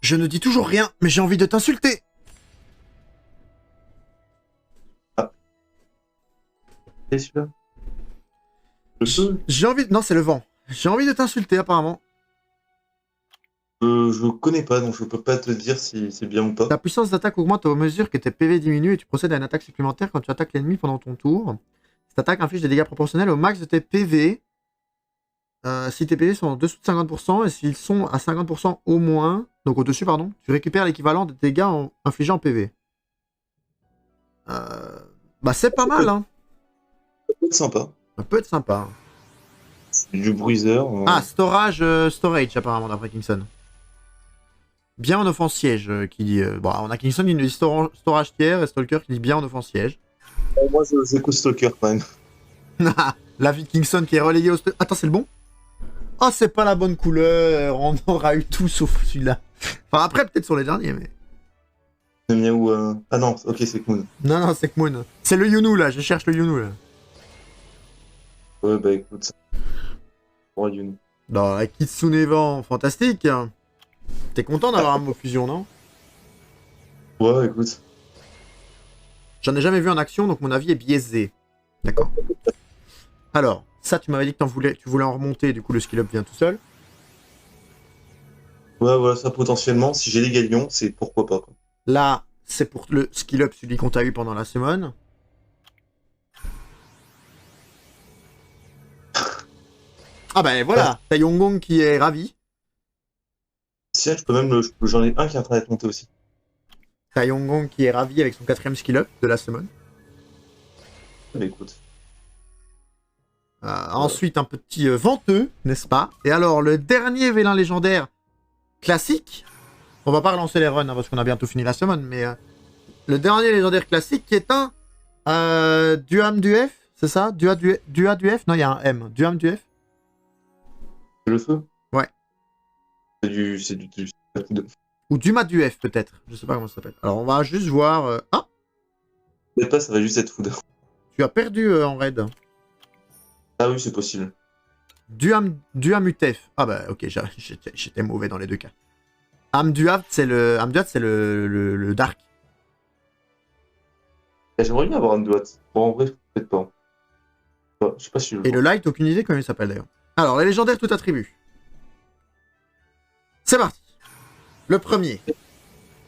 Je ne dis toujours rien, mais j'ai envie de t'insulter. C'est celui-là. Le feu. J'ai envie... Non, c'est le vent. J'ai envie de t'insulter, apparemment. Je connais pas, donc je peux pas te dire si c'est bien ou pas. Ta puissance d'attaque augmente au mesure que tes PV diminuent et tu procèdes à une attaque supplémentaire quand tu attaques l'ennemi pendant ton tour. Cette attaque inflige des dégâts proportionnels au max de tes PV. Si tes PV sont en dessous de 50% et s'ils sont à 50% au moins, donc au-dessus, pardon, tu récupères l'équivalent des dégâts infligés en PV. Bah c'est pas mal, hein. Ça peut être sympa. Ça peut être sympa. Du bruiseur. Ah, storage apparemment d'après Kingston. Bien en offense siège qui dit. Bon, on a Kingston qui nous dit storage tiers et Stalker qui dit bien en offense siège. Moi, j'écoute Stalker quand même. La vie de Kingston qui est relayée au. Attends, c'est le bon? Oh, c'est pas la bonne couleur. On aura eu tout sauf celui-là. Enfin, après, peut-être sur les derniers, mais. Le miaou. Ah non, ok, c'est Kmoon. Non, c'est Kmoon. C'est le Yunu là, je cherche le Yunu là. Ouais, bah écoute. Roi Yun. Dans la Kitsune Vent, fantastique. T'es content d'avoir un mot fusion, non? Ouais, écoute. J'en ai jamais vu en action, donc mon avis est biaisé. D'accord. Alors, ça, tu m'avais dit que tu voulais en remonter, du coup, le skill up vient tout seul. Ouais, voilà, ça potentiellement, si j'ai les galions, c'est pourquoi pas. Quoi. Là, c'est pour le skill up, celui qu'on t'a eu pendant la semaine. Ah ben voilà, t'as Yonggong qui est ravi. Si, je peux même j'en ai un qui est en train d'être monté aussi. T'as Yonggong qui est ravi avec son 4ème skill up de la semaine. Bah écoute. Ensuite, un petit venteux, n'est-ce pas? Et alors, le dernier vélin légendaire classique, on va pas relancer les runs hein, parce qu'on a bientôt fini la semaine, mais le dernier légendaire classique qui est un Duam du F, c'est ça? Dua du F? Non, il y a un M. Duam du F? C'est le feu? Ouais. C'est du Ou Duma du F, peut-être. Je sais pas comment ça s'appelle. Alors, on va juste voir... Ah! peut-être pas, ça va juste être food. Tu as perdu en raid. Ah oui, c'est possible. Duam Utef. Ah bah, ok, j'étais mauvais dans les deux cas. Amduat, c'est le Dark. J'aimerais bien avoir un doigt. Bon, en vrai, peut-être pas. Je sais pas si je Et le Light, aucune idée comment il s'appelle d'ailleurs. Alors, les légendaires tout attribut. C'est parti. Le premier.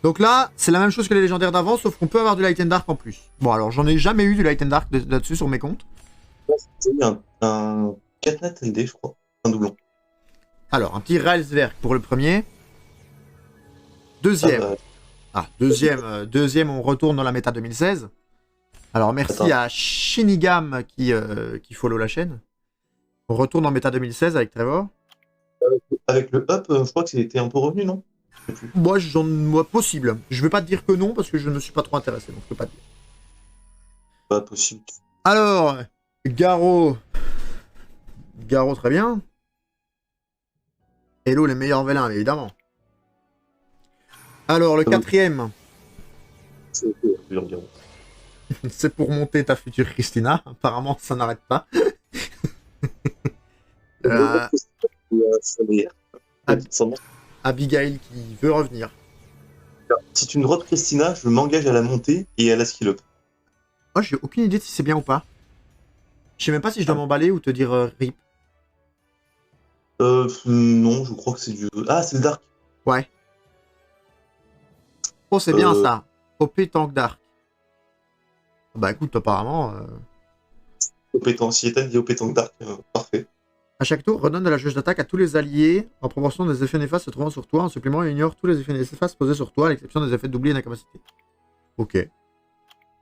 Donc là, c'est la même chose que les légendaires d'avant, sauf qu'on peut avoir du Light and Dark en plus. Bon, alors j'en ai jamais eu du Light and Dark là-dessus sur mes comptes. J'ai eu un Katnat LD, je crois. Un doublon. Alors, un petit Ralsverk pour le premier. Deuxième. Deuxième, on retourne dans la méta 2016. Alors, merci à Shinigam qui follow la chaîne. On retourne en méta 2016 avec Trevor. Avec le up, je crois que c'était un peu revenu, non? Moi, possible. Je vais pas te dire que non, parce que je ne suis pas trop intéressé, donc je peux pas te dire. Pas possible. Alors, Garo, très bien. Hello, les meilleurs vélins, évidemment. Alors, le Ah oui. quatrième, C'est ok, je veux dire. c'est pour monter ta future Christina. Apparemment, ça n'arrête pas. Euh, Ab- Abigail qui veut revenir. Si tu me drops Christina, je m'engage à la monter et à la skill up. Oh, j'ai aucune idée de si c'est bien ou pas. Je sais même pas si je dois m'emballer ou te dire rip. Non, je crois que c'est du. Ah, c'est le Dark. Ouais. Oh, c'est bien ça. OP Tank Dark. Bah écoute, apparemment, Opétant, si Ethan dit Opétant Dark, parfait. à chaque tour, redonne de la jauge d'attaque à tous les alliés en proportion des effets néfastes se trouvant sur toi. En supplément, il ignore tous les effets néfastes posés sur toi, à l'exception des effets d'oubli et d'incapacité. Ok.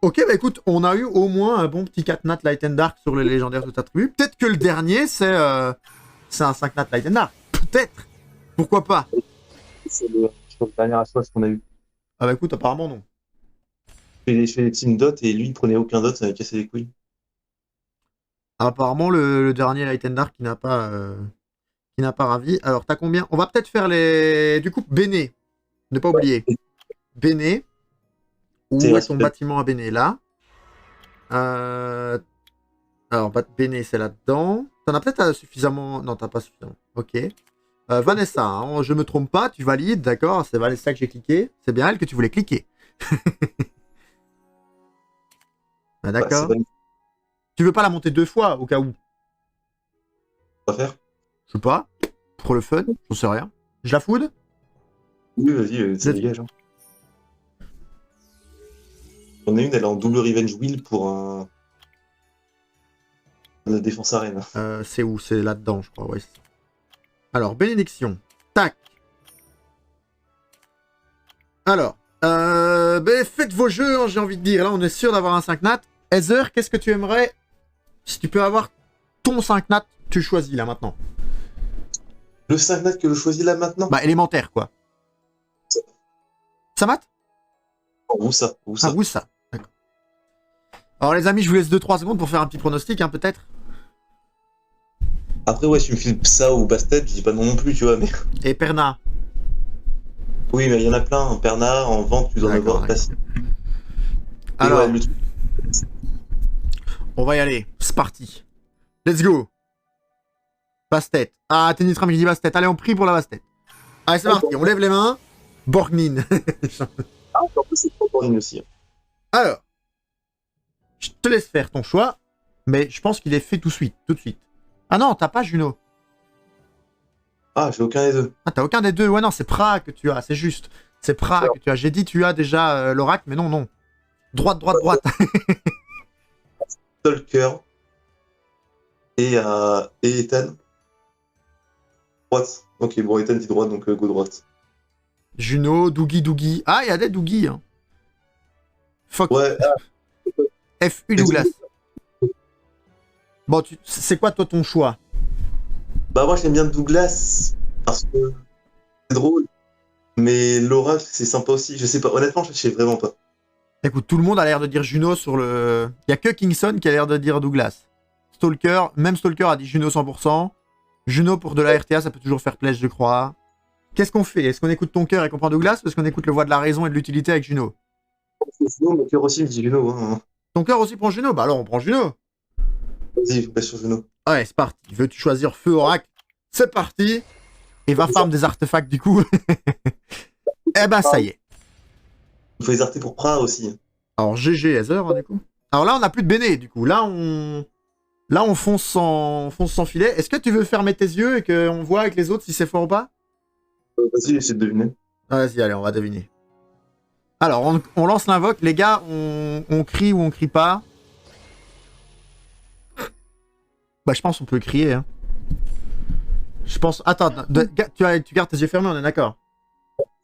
Ok, bah écoute, on a eu au moins un bon petit 4 nat Light and Dark sur les légendaires tout attribut. Peut-être que le dernier, c'est un 5 nat Light and Dark. Peut-être. Pourquoi pas. C'est le dernier assoce qu'on a eu. Ah bah écoute, apparemment non. Je fais des team dot et lui il prenait aucun dot, ça m'a cassé les couilles. Apparemment, le dernier Light and Dark qui n'a pas ravi. Alors, t'as combien? On va peut-être faire les... Du coup, Béné. Ne pas oublier. Béné. Où C'est est vrai, ton c'est bâtiment à Béné? Là. Alors, Béné, c'est là-dedans. T'en as peut-être suffisamment... Non, t'as pas suffisamment. Ok. Vanessa, hein, je me trompe pas, tu valides, d'accord? C'est Vanessa que j'ai cliqué. C'est bien elle que tu voulais cliquer. Ah, d'accord. Ouais, Tu veux pas la monter 2 fois, au cas où? on va faire. Je sais pas. Pour le fun, j'en sais rien. Je la food? Oui, vas-y, ça Let's dégage. Hein. On a une, elle est en double revenge wheel pour la défense arène. C'est où? C'est là-dedans, je crois. Ouais, c'est ça. Alors, bénédiction. Tac. Alors, faites vos jeux, hein, j'ai envie de dire. Là, on est sûr d'avoir un 5 nat. Heather, qu'est-ce que tu aimerais? Si tu peux avoir ton 5 nat, tu choisis là maintenant. Le 5 nat que je choisis là maintenant. Bah, élémentaire, quoi. Ça mate? Où ça? Où Ah, ça? où ça? D'accord. Alors, les amis, je vous laisse 2-3 secondes pour faire un petit pronostic, hein, peut-être. Après, ouais, si tu me files Psa ou Bastet, je dis pas non plus, tu vois, mais. Et Perna. Oui, mais il y en a plein. En Perna, en vente, tu dois en D'accord, avoir facile. Et Alors, ouais, le truc. on va y aller. C'est parti. Let's go. Bastet. Ah, Tenitram qui dit Bastet. Allez, on prie pour la Bastet. Allez, c'est parti. On lève les mains. Borgnine. Ah, en plus, c'est trop en ligne aussi. Alors, je te laisse faire ton choix, mais je pense qu'il est fait tout de suite. Ah non, t'as pas Juno. Ah, j'ai aucun des deux. Ah, t'as aucun des deux. Ouais, non, c'est Pra que tu as, c'est juste. C'est Pra que tu as. J'ai dit tu as déjà l'oracle, mais non, non. Droite. Stalker et Ethan. Droite. Ok, bon, Ethan dit droite, donc go droite. Juno, Doogie. Ah, il y a des Doogie. Hein. Fuck. Ouais, F1 Douglas. Bon, c'est quoi toi ton choix? bah moi j'aime bien Douglas parce que c'est drôle, mais l'oracle c'est sympa aussi. Je sais pas, honnêtement, je sais vraiment pas. Écoute, tout le monde a l'air de dire Juno sur le... Il y a que Kingston qui a l'air de dire Douglas. Stalker, même Stalker a dit Juno 100%. Juno pour de la RTA, ça peut toujours faire plaisir, je crois. Qu'est-ce qu'on fait? Est-ce qu'on écoute ton cœur et qu'on prend Douglas ou est-ce qu'on écoute le voix de la raison et de l'utilité avec Juno? Sinon, mon cœur aussi me dit Juno. Hein. Ton cœur aussi prend Juno? Bah alors on prend Juno. Vas-y, je passe sur Juno. Ouais, c'est parti. Veux-tu choisir Feu Oracle? C'est parti. Et va farm des artefacts du coup. Eh ben ça y est. Il faut les arter pour Pra aussi. Alors GG Heather du coup. Alors là on n'a plus de Béné du coup. Là on fonce sans filet. Est-ce que tu veux fermer tes yeux et qu'on voit avec les autres si c'est fort ou pas? Vas-y, essaie de deviner. Vas-y, allez, on va deviner. Alors, on lance l'invoque. Les gars, on crie ou on crie pas? Bah, je pense qu'on peut crier. Hein. Je pense... Attends, tu gardes tes yeux fermés, on est d'accord?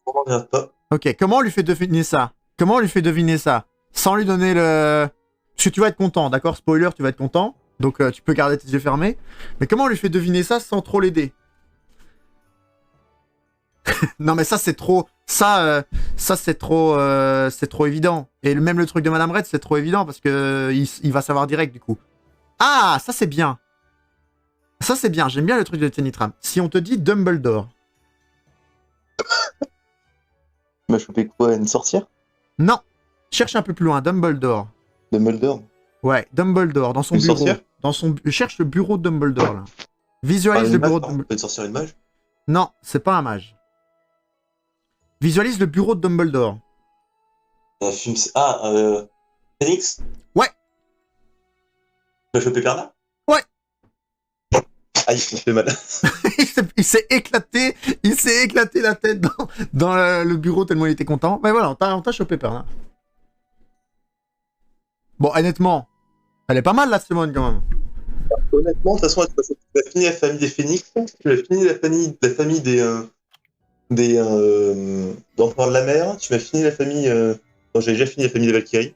On regarde pas. Ok, comment on lui fait deviner ça? Sans lui donner le... Parce que tu vas être content, d'accord? Spoiler, tu vas être content. Donc, tu peux garder tes yeux fermés. Mais comment on lui fait deviner ça sans trop l'aider? Non mais ça c'est trop, ça c'est trop évident. Et même le truc de Madame Red c'est trop évident parce que il va savoir direct du coup. Ah ça c'est bien. J'aime bien le truc de Tenitram. Si on te dit Dumbledore. Tu m'as chopé quoi, une sorcière? Non. Cherche un peu plus loin, Dumbledore. Dumbledore? Ouais, Dumbledore, dans son Une bureau. sorcière? Cherche le bureau de Dumbledore, là. Ah, Visualise une le mage, bureau de pardon. Dumbledore. Une sorcière, une mage? Non, c'est pas un mage. Visualise le bureau de Dumbledore. Ah, Phoenix? Ouais. Tu m'as chopé Perna? Ouais. Aïe, ça fait mal. il s'est éclaté la tête dans le bureau tellement il était content. Mais voilà, on t'a chopé Perna. Bon, honnêtement, elle est pas mal la Simone quand même. Honnêtement, de toute façon, tu as fini la famille des Phoenix, tu as fini la famille des d'Empereurs de la Mer, tu m'as fini la famille. Non, j'ai déjà fini la famille des Valkyries.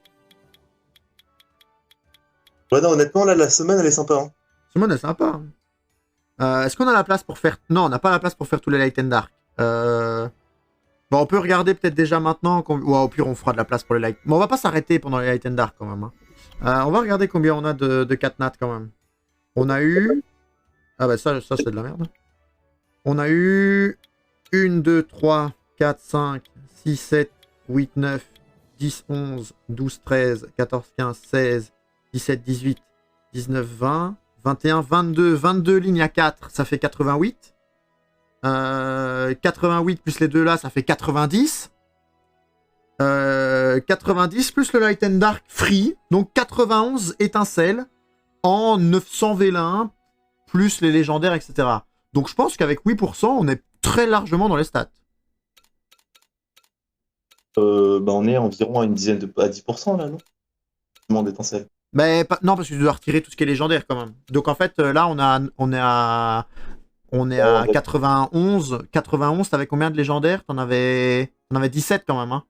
Ouais, non, honnêtement, là, la semaine, elle est sympa. Hein. Simone est sympa. Est-ce qu'on a la place pour faire... Non, on n'a pas la place pour faire tous les Light and Dark. Bon, on peut regarder peut-être déjà maintenant. Ou au pire, on fera de la place pour les Light... Mais on va pas s'arrêter pendant les Light and Dark quand même. Hein. On va regarder combien on a de Catnat quand même. On a eu... Ah bah ça c'est de la merde. On a eu 1, 2, 3, 4, 5, 6, 7, 8, 9, 10, 11, 12, 13, 14, 15, 16, 17, 18, 19, 20, 21, 22, 22 lignes à 4, ça fait 88. 88 plus les deux là, ça fait 90. 90 plus le Light and Dark free, donc 91 étincelles en 900 vélins, plus les légendaires, etc. Donc je pense qu'avec 8%, on est très largement dans les stats. Bah on est environ à une dizaine à 10% là, non? D'étincelles. Mais non, parce que tu dois retirer tout ce qui est légendaire quand même. Donc en fait, là, on est à 91. 91, t'avais combien de légendaires? T'en avais 17 quand même. Hein.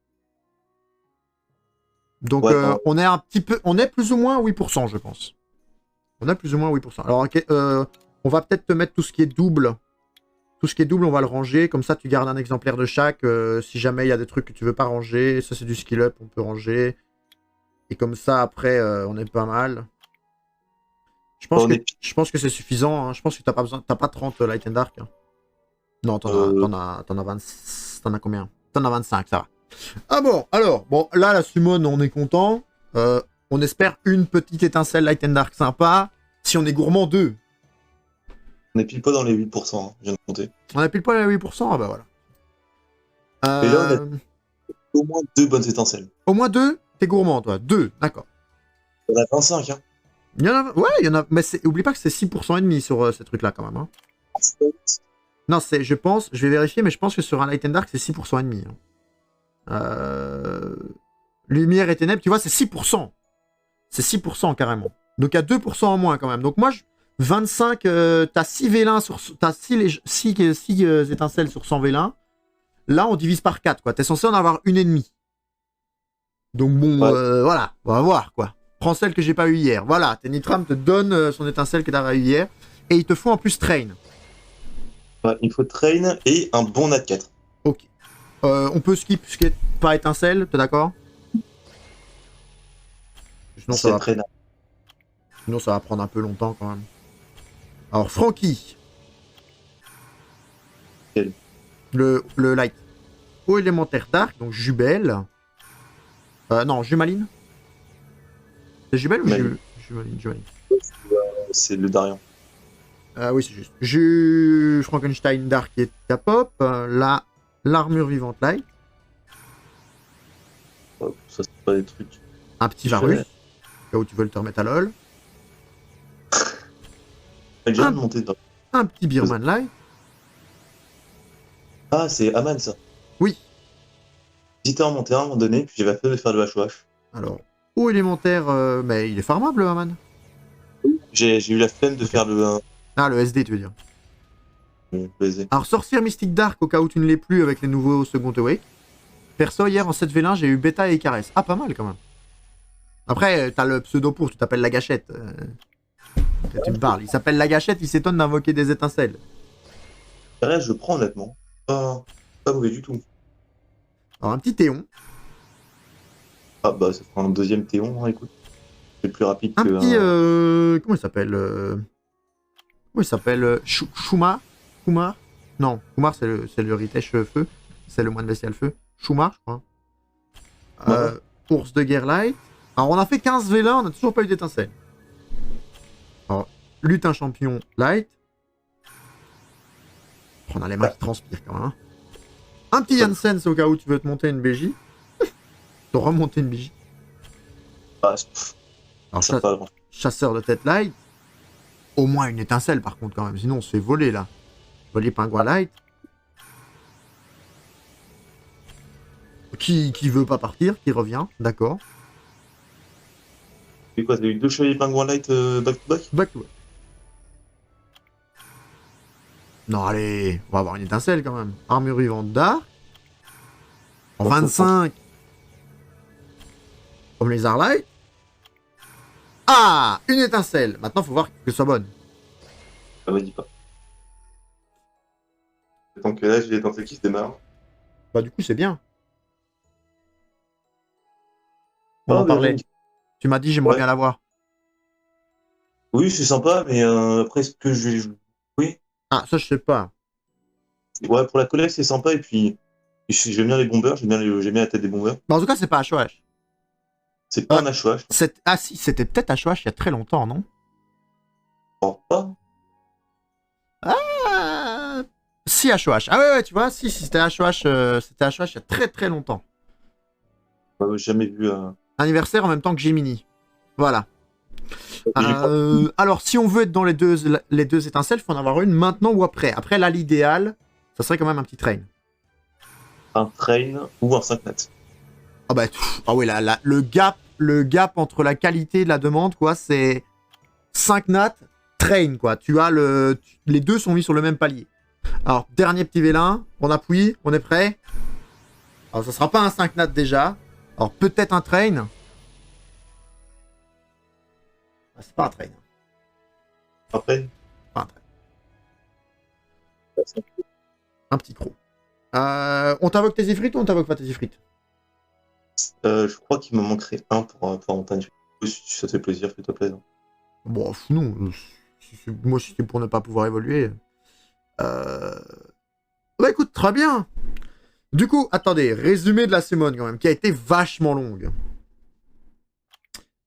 Donc ouais, on est un petit peu, on est plus ou moins à 8%, je pense. On a plus ou moins 8%. Alors, okay, on va peut-être te mettre tout ce qui est double. Tout ce qui est double, on va le ranger. Comme ça, tu gardes un exemplaire de chaque. Si jamais il y a des trucs que tu veux pas ranger, ça c'est du skill up, on peut ranger. Et comme ça, après, on est pas mal. Je pense que c'est suffisant. Hein. Je pense que t'as pas besoin, t'as pas 30 Light and Dark. Hein. Non, t'en as 20. T'en as combien? T'en as 25, ça va. Ah bon, alors, bon, là, la Summon, on est content. On espère une petite étincelle Light and Dark sympa. Si on est gourmand, 2. On est pile pas dans les 8%, hein, je viens de compter. On est pile pas dans les 8%, ah bah voilà. Et là, on a au moins 2 bonnes étincelles. Au moins 2? T'es gourmand, toi. 2, d'accord. Il y en a 25, hein. Il y en a... Ouais, il y en a... Mais oublie pas que c'est 6% et demi sur ces trucs-là, quand même. Hein. Non, je pense... Je vais vérifier, mais je pense que sur un Light and Dark, c'est 6% et demi. Hein. Lumière et ténèbres, tu vois, c'est 6%. C'est 6% carrément. Donc il y a 2% en moins quand même. Donc moi, 25, t'as 6 vélins sur... T'as 6 étincelles sur 100 vélins. Là, on divise par 4, quoi. T'es censé en avoir une et demie. Donc bon, ouais. Voilà, on va voir, quoi. Prends celle que j'ai pas eu hier. Voilà, Tenitram te donne son étincelle que t'as eu hier. Et il te faut en plus train. Ouais, il faut train et un bon nat 4. Ok. On peut skip ce qui est pas étincelle, t'es d'accord? Sinon ça va prendre un peu longtemps quand même. Alors Francky. Quel? Le light. Eau élémentaire dark, donc Jubel. Non, Jumaline. C'est Jubel ou Jumaline? C'est le Darian. Oui, c'est juste. Frankenstein Dark qui est ta pop. L'armure vivante light. Oh, ça, c'est pas des trucs. Un petit Varus. Là où tu veux le te remettre à LoL. Un petit Beerman light. Ah, c'est Aman ça. Oui. J'étais en monté à un moment donné, puis j'ai pas fait de faire le HOH. Alors, eau élémentaire, mais il est farmable, le Aman. J'ai eu la flemme de faire le... Ah, le SD, tu veux dire. Le SD. Alors, sorcière mystique dark, au cas où tu ne l'es plus avec les nouveaux second awake. Perso, hier, en 7 V1, j'ai eu Beta et Icarès. Ah, pas mal, quand même. Après, t'as le pseudo pour, tu t'appelles la gâchette. Tu me parles. Il s'appelle la gâchette, il s'étonne d'invoquer des étincelles. Icarès, je prends, honnêtement. Pas mauvais du tout. Alors, un petit Théon. Ah, bah, ça fera un deuxième Théon, hein, écoute. C'est plus rapide un que... petit, comment il s'appelle Comment il s'appelle Shuma Kumar Non, Kumar, c'est le Ritesh feu. C'est le moine bestial feu. Schumar, je crois. Ours de guerre light. Alors, on a fait 15 vélins, on n'a toujours pas eu d'étincelle. Alors, lutin champion light. On a les mains qui transpirent quand même. Hein. Un petit Janssen, c'est au cas où tu veux te monter une BJ. Te remonter une BJ. Alors, chasseur de tête light. Au moins une étincelle par contre quand même. Sinon on se fait voler là. Voler pingouin light. Qui veut pas partir, qui revient, d'accord. C'est quoi, t'as eu 2 chevaliers pingouins light back to back? Back to back. Non allez, on va avoir une étincelle quand même. Armure vivante d'art. En 25. Comme les Arlight. Ah, une étincelle. Maintenant, faut voir que ce soit bonne. Ça me dit pas. Tant que là, j'ai l'étincelle qui se démarre. Bah, du coup, c'est bien. On en parlait. Tu m'as dit, j'aimerais bien la voir. Oui, c'est sympa, mais après, ce que je... Oui. Ah, ça, je sais pas. Ouais, pour la collecte, c'est sympa, et puis j'aime bien les bombers, j'aime bien la tête des bombers. Bah, en tout cas, c'est pas HOH. C'est pas un HOH. Ah si, c'était peut-être HOH il y a très longtemps, non? Oh, pas. Ah si, HOH. Ah ouais, tu vois, si c'était HOH, il y a très très longtemps. J'ai jamais vu... Anniversaire en même temps que Gemini. Voilà. Alors, si on veut être dans les deux étincelles, il faut en avoir une maintenant ou après. Après, là, l'idéal, ça serait quand même un petit train. Un train ou un 5 nat. Ah bah, ah ouais, là, le gap entre la qualité de la demande, quoi, c'est 5 nat, train, quoi. Tu as les deux sont mis sur le même palier. Alors, dernier petit vélin, on appuie, on est prêt. Alors, ça sera pas un 5 nat déjà. Alors, peut-être un train. Ah, c'est pas un train. Un train. Pas un train. Un petit croc. On t'invoque tes ifrites ou on t'invoque pas tes ifrites? Je crois qu'il me manquerait un pour montagne. Si ça te fait plaisir, fais-toi plaisir. Bon, non. Moi, si c'est pour ne pas pouvoir évoluer. Bah écoute, très bien. Du coup, attendez, résumé de la semaine quand même, qui a été vachement longue.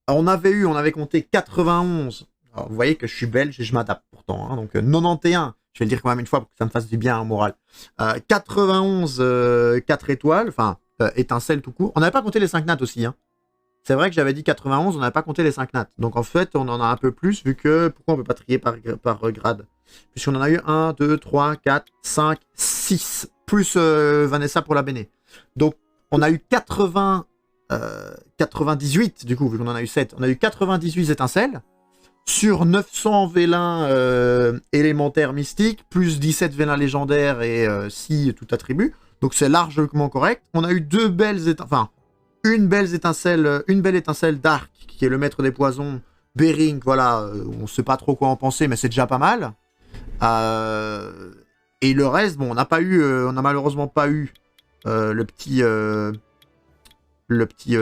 Alors, on avait compté 91. Alors, vous voyez que je suis belge et je m'adapte pourtant. Hein, donc 91, je vais le dire quand même une fois pour que ça me fasse du bien au moral. 91, 4 étoiles, enfin, étincelles tout court. On n'avait pas compté les 5 nats aussi. Hein. C'est vrai que j'avais dit 91, on n'avait pas compté les 5 nats. Donc en fait, on en a un peu plus vu que... Pourquoi on ne peut pas trier par grade? Puisqu'on en a eu 1, 2, 3, 4, 5, 6. Plus Vanessa pour la Béné. Donc on a eu 98 du coup, vu qu'on en a eu 7. On a eu 98 étincelles sur 900 vélins élémentaires mystiques, plus 17 vélins légendaires et 6 tout attribut. Donc c'est largement correct. On a eu deux belles étincelles... Enfin, une belle étincelle d'Arc, qui est le maître des poisons. Bering, voilà, on sait pas trop quoi en penser, mais c'est déjà pas mal. Et le reste, bon, on n'a malheureusement pas eu le petit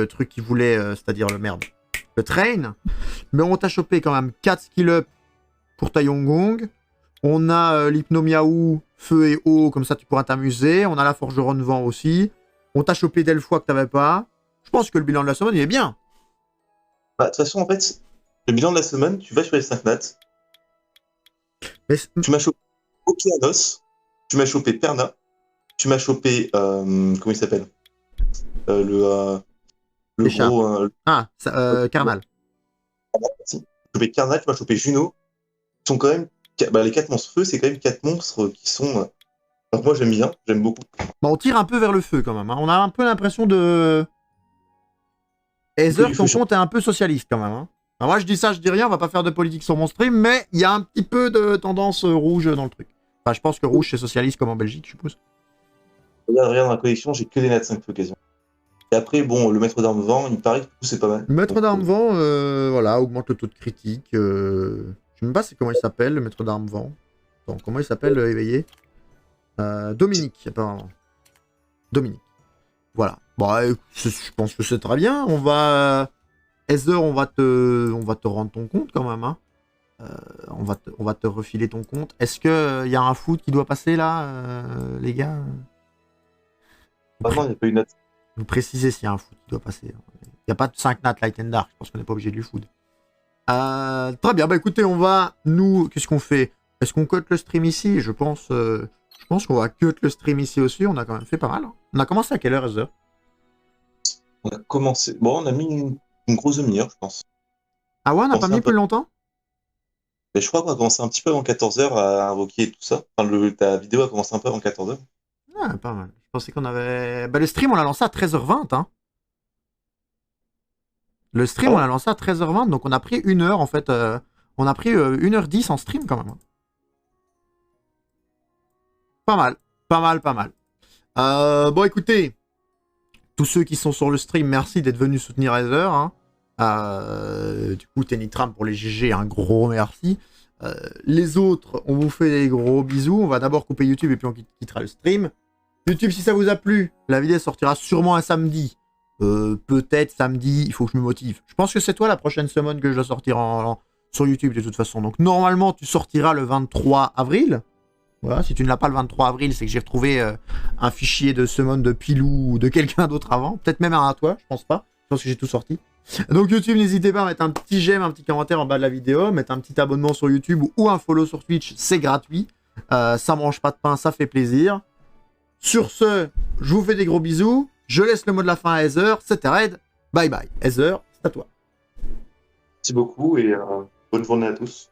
truc qu'il voulait, c'est-à-dire le train. Mais on t'a chopé quand même 4 skill up pour ta Yongong. On a l'hypnomiaou, feu et eau, comme ça tu pourras t'amuser. On a la forgeronne vent aussi. On t'a chopé Delphois que t'avais pas. Je pense que le bilan de la semaine, il est bien. Bah, de toute façon, en fait, le bilan de la semaine, tu vas sur les 5 nats. Tu m'as chopé Okeanos, tu m'as chopé Perna, tu m'as chopé... comment il s'appelle le gros... Carnal. Tu m'as chopé Carnal, tu m'as chopé Juno. Ils sont quand même... Bah, les 4 monstres feu, c'est quand même 4 monstres qui sont... Donc moi, j'aime bien, j'aime beaucoup. Bah, on tire un peu vers le feu, quand même. Hein. On a un peu l'impression de... Heather, ton compte est un peu socialiste quand même. Hein. Alors moi je dis ça, je dis rien, on va pas faire de politique sur mon stream, mais il y a un petit peu de tendance rouge dans le truc. Enfin, je pense que rouge c'est socialiste comme en Belgique, je suppose. Regarde dans la collection, j'ai que des nats 5 feux quasiment. Et après, bon, le maître d'armes vent, il paraît que c'est pas mal. Le maître d'armes vent, voilà, augmente le taux de critique. Je sais même pas comment il s'appelle, le maître d'armes vent. Attends, comment il s'appelle, éveillé Dominique, apparemment. Dominique. Voilà. Bon, je pense que c'est très bien. On va... Heather, on va te rendre ton compte quand même. Hein. On va te refiler ton compte. Est-ce qu'il y a un foot qui doit passer là, les gars? Ah non, il n'y a pas eu Nat. Vous précisez s'il y a un food qui doit passer. Il n'y a pas de 5 nat light and dark. Je pense qu'on n'est pas obligé du food. Très bien. Bah écoutez, on va... Nous, qu'est-ce qu'on fait? Est-ce qu'on cut le stream ici? Je pense qu'on va cut le stream ici aussi. On a quand même fait pas mal. Hein. On a commencé à quelle heure, Heather? On a commencé. Bon, on a mis une grosse demi-heure, je pense. Ah ouais, on n'a pas mis plus longtemps? Mais je crois qu'on a commencé un petit peu avant 14h à invoquer et tout ça. Enfin, ta vidéo a commencé un peu avant 14h. Ouais, pas mal. Je pensais qu'on avait... Bah le stream, on l'a lancé à 13h20, hein. Le stream, on l'a lancé à 13h20, donc on a pris 1 heure, en fait. On a pris 1h10 en stream, quand même. Pas mal. Pas mal, pas mal. Bon, écoutez. Tous ceux qui sont sur le stream, merci d'être venus soutenir Heather. Hein. Du coup, Tenitram pour les GG, un gros merci. Les autres, on vous fait des gros bisous. On va d'abord couper YouTube et puis on quittera le stream. YouTube, si ça vous a plu, la vidéo sortira sûrement un samedi. Peut-être samedi, il faut que je me motive. Je pense que c'est toi la prochaine semaine que je dois sortir sur YouTube de toute façon. Donc normalement, tu sortiras le 23 avril. Voilà, si tu ne l'as pas le 23 avril, c'est que j'ai retrouvé un fichier de summon de Pilou ou de quelqu'un d'autre avant. Peut-être même un à toi, je pense pas. Je pense que j'ai tout sorti. Donc YouTube, n'hésitez pas à mettre un petit j'aime, un petit commentaire en bas de la vidéo, mettre un petit abonnement sur YouTube ou un follow sur Twitch, c'est gratuit. Ça mange pas de pain, ça fait plaisir. Sur ce, je vous fais des gros bisous. Je laisse le mot de la fin à Heather. C'était Red. Bye bye. Heather, c'est à toi. Merci beaucoup et bonne journée à tous.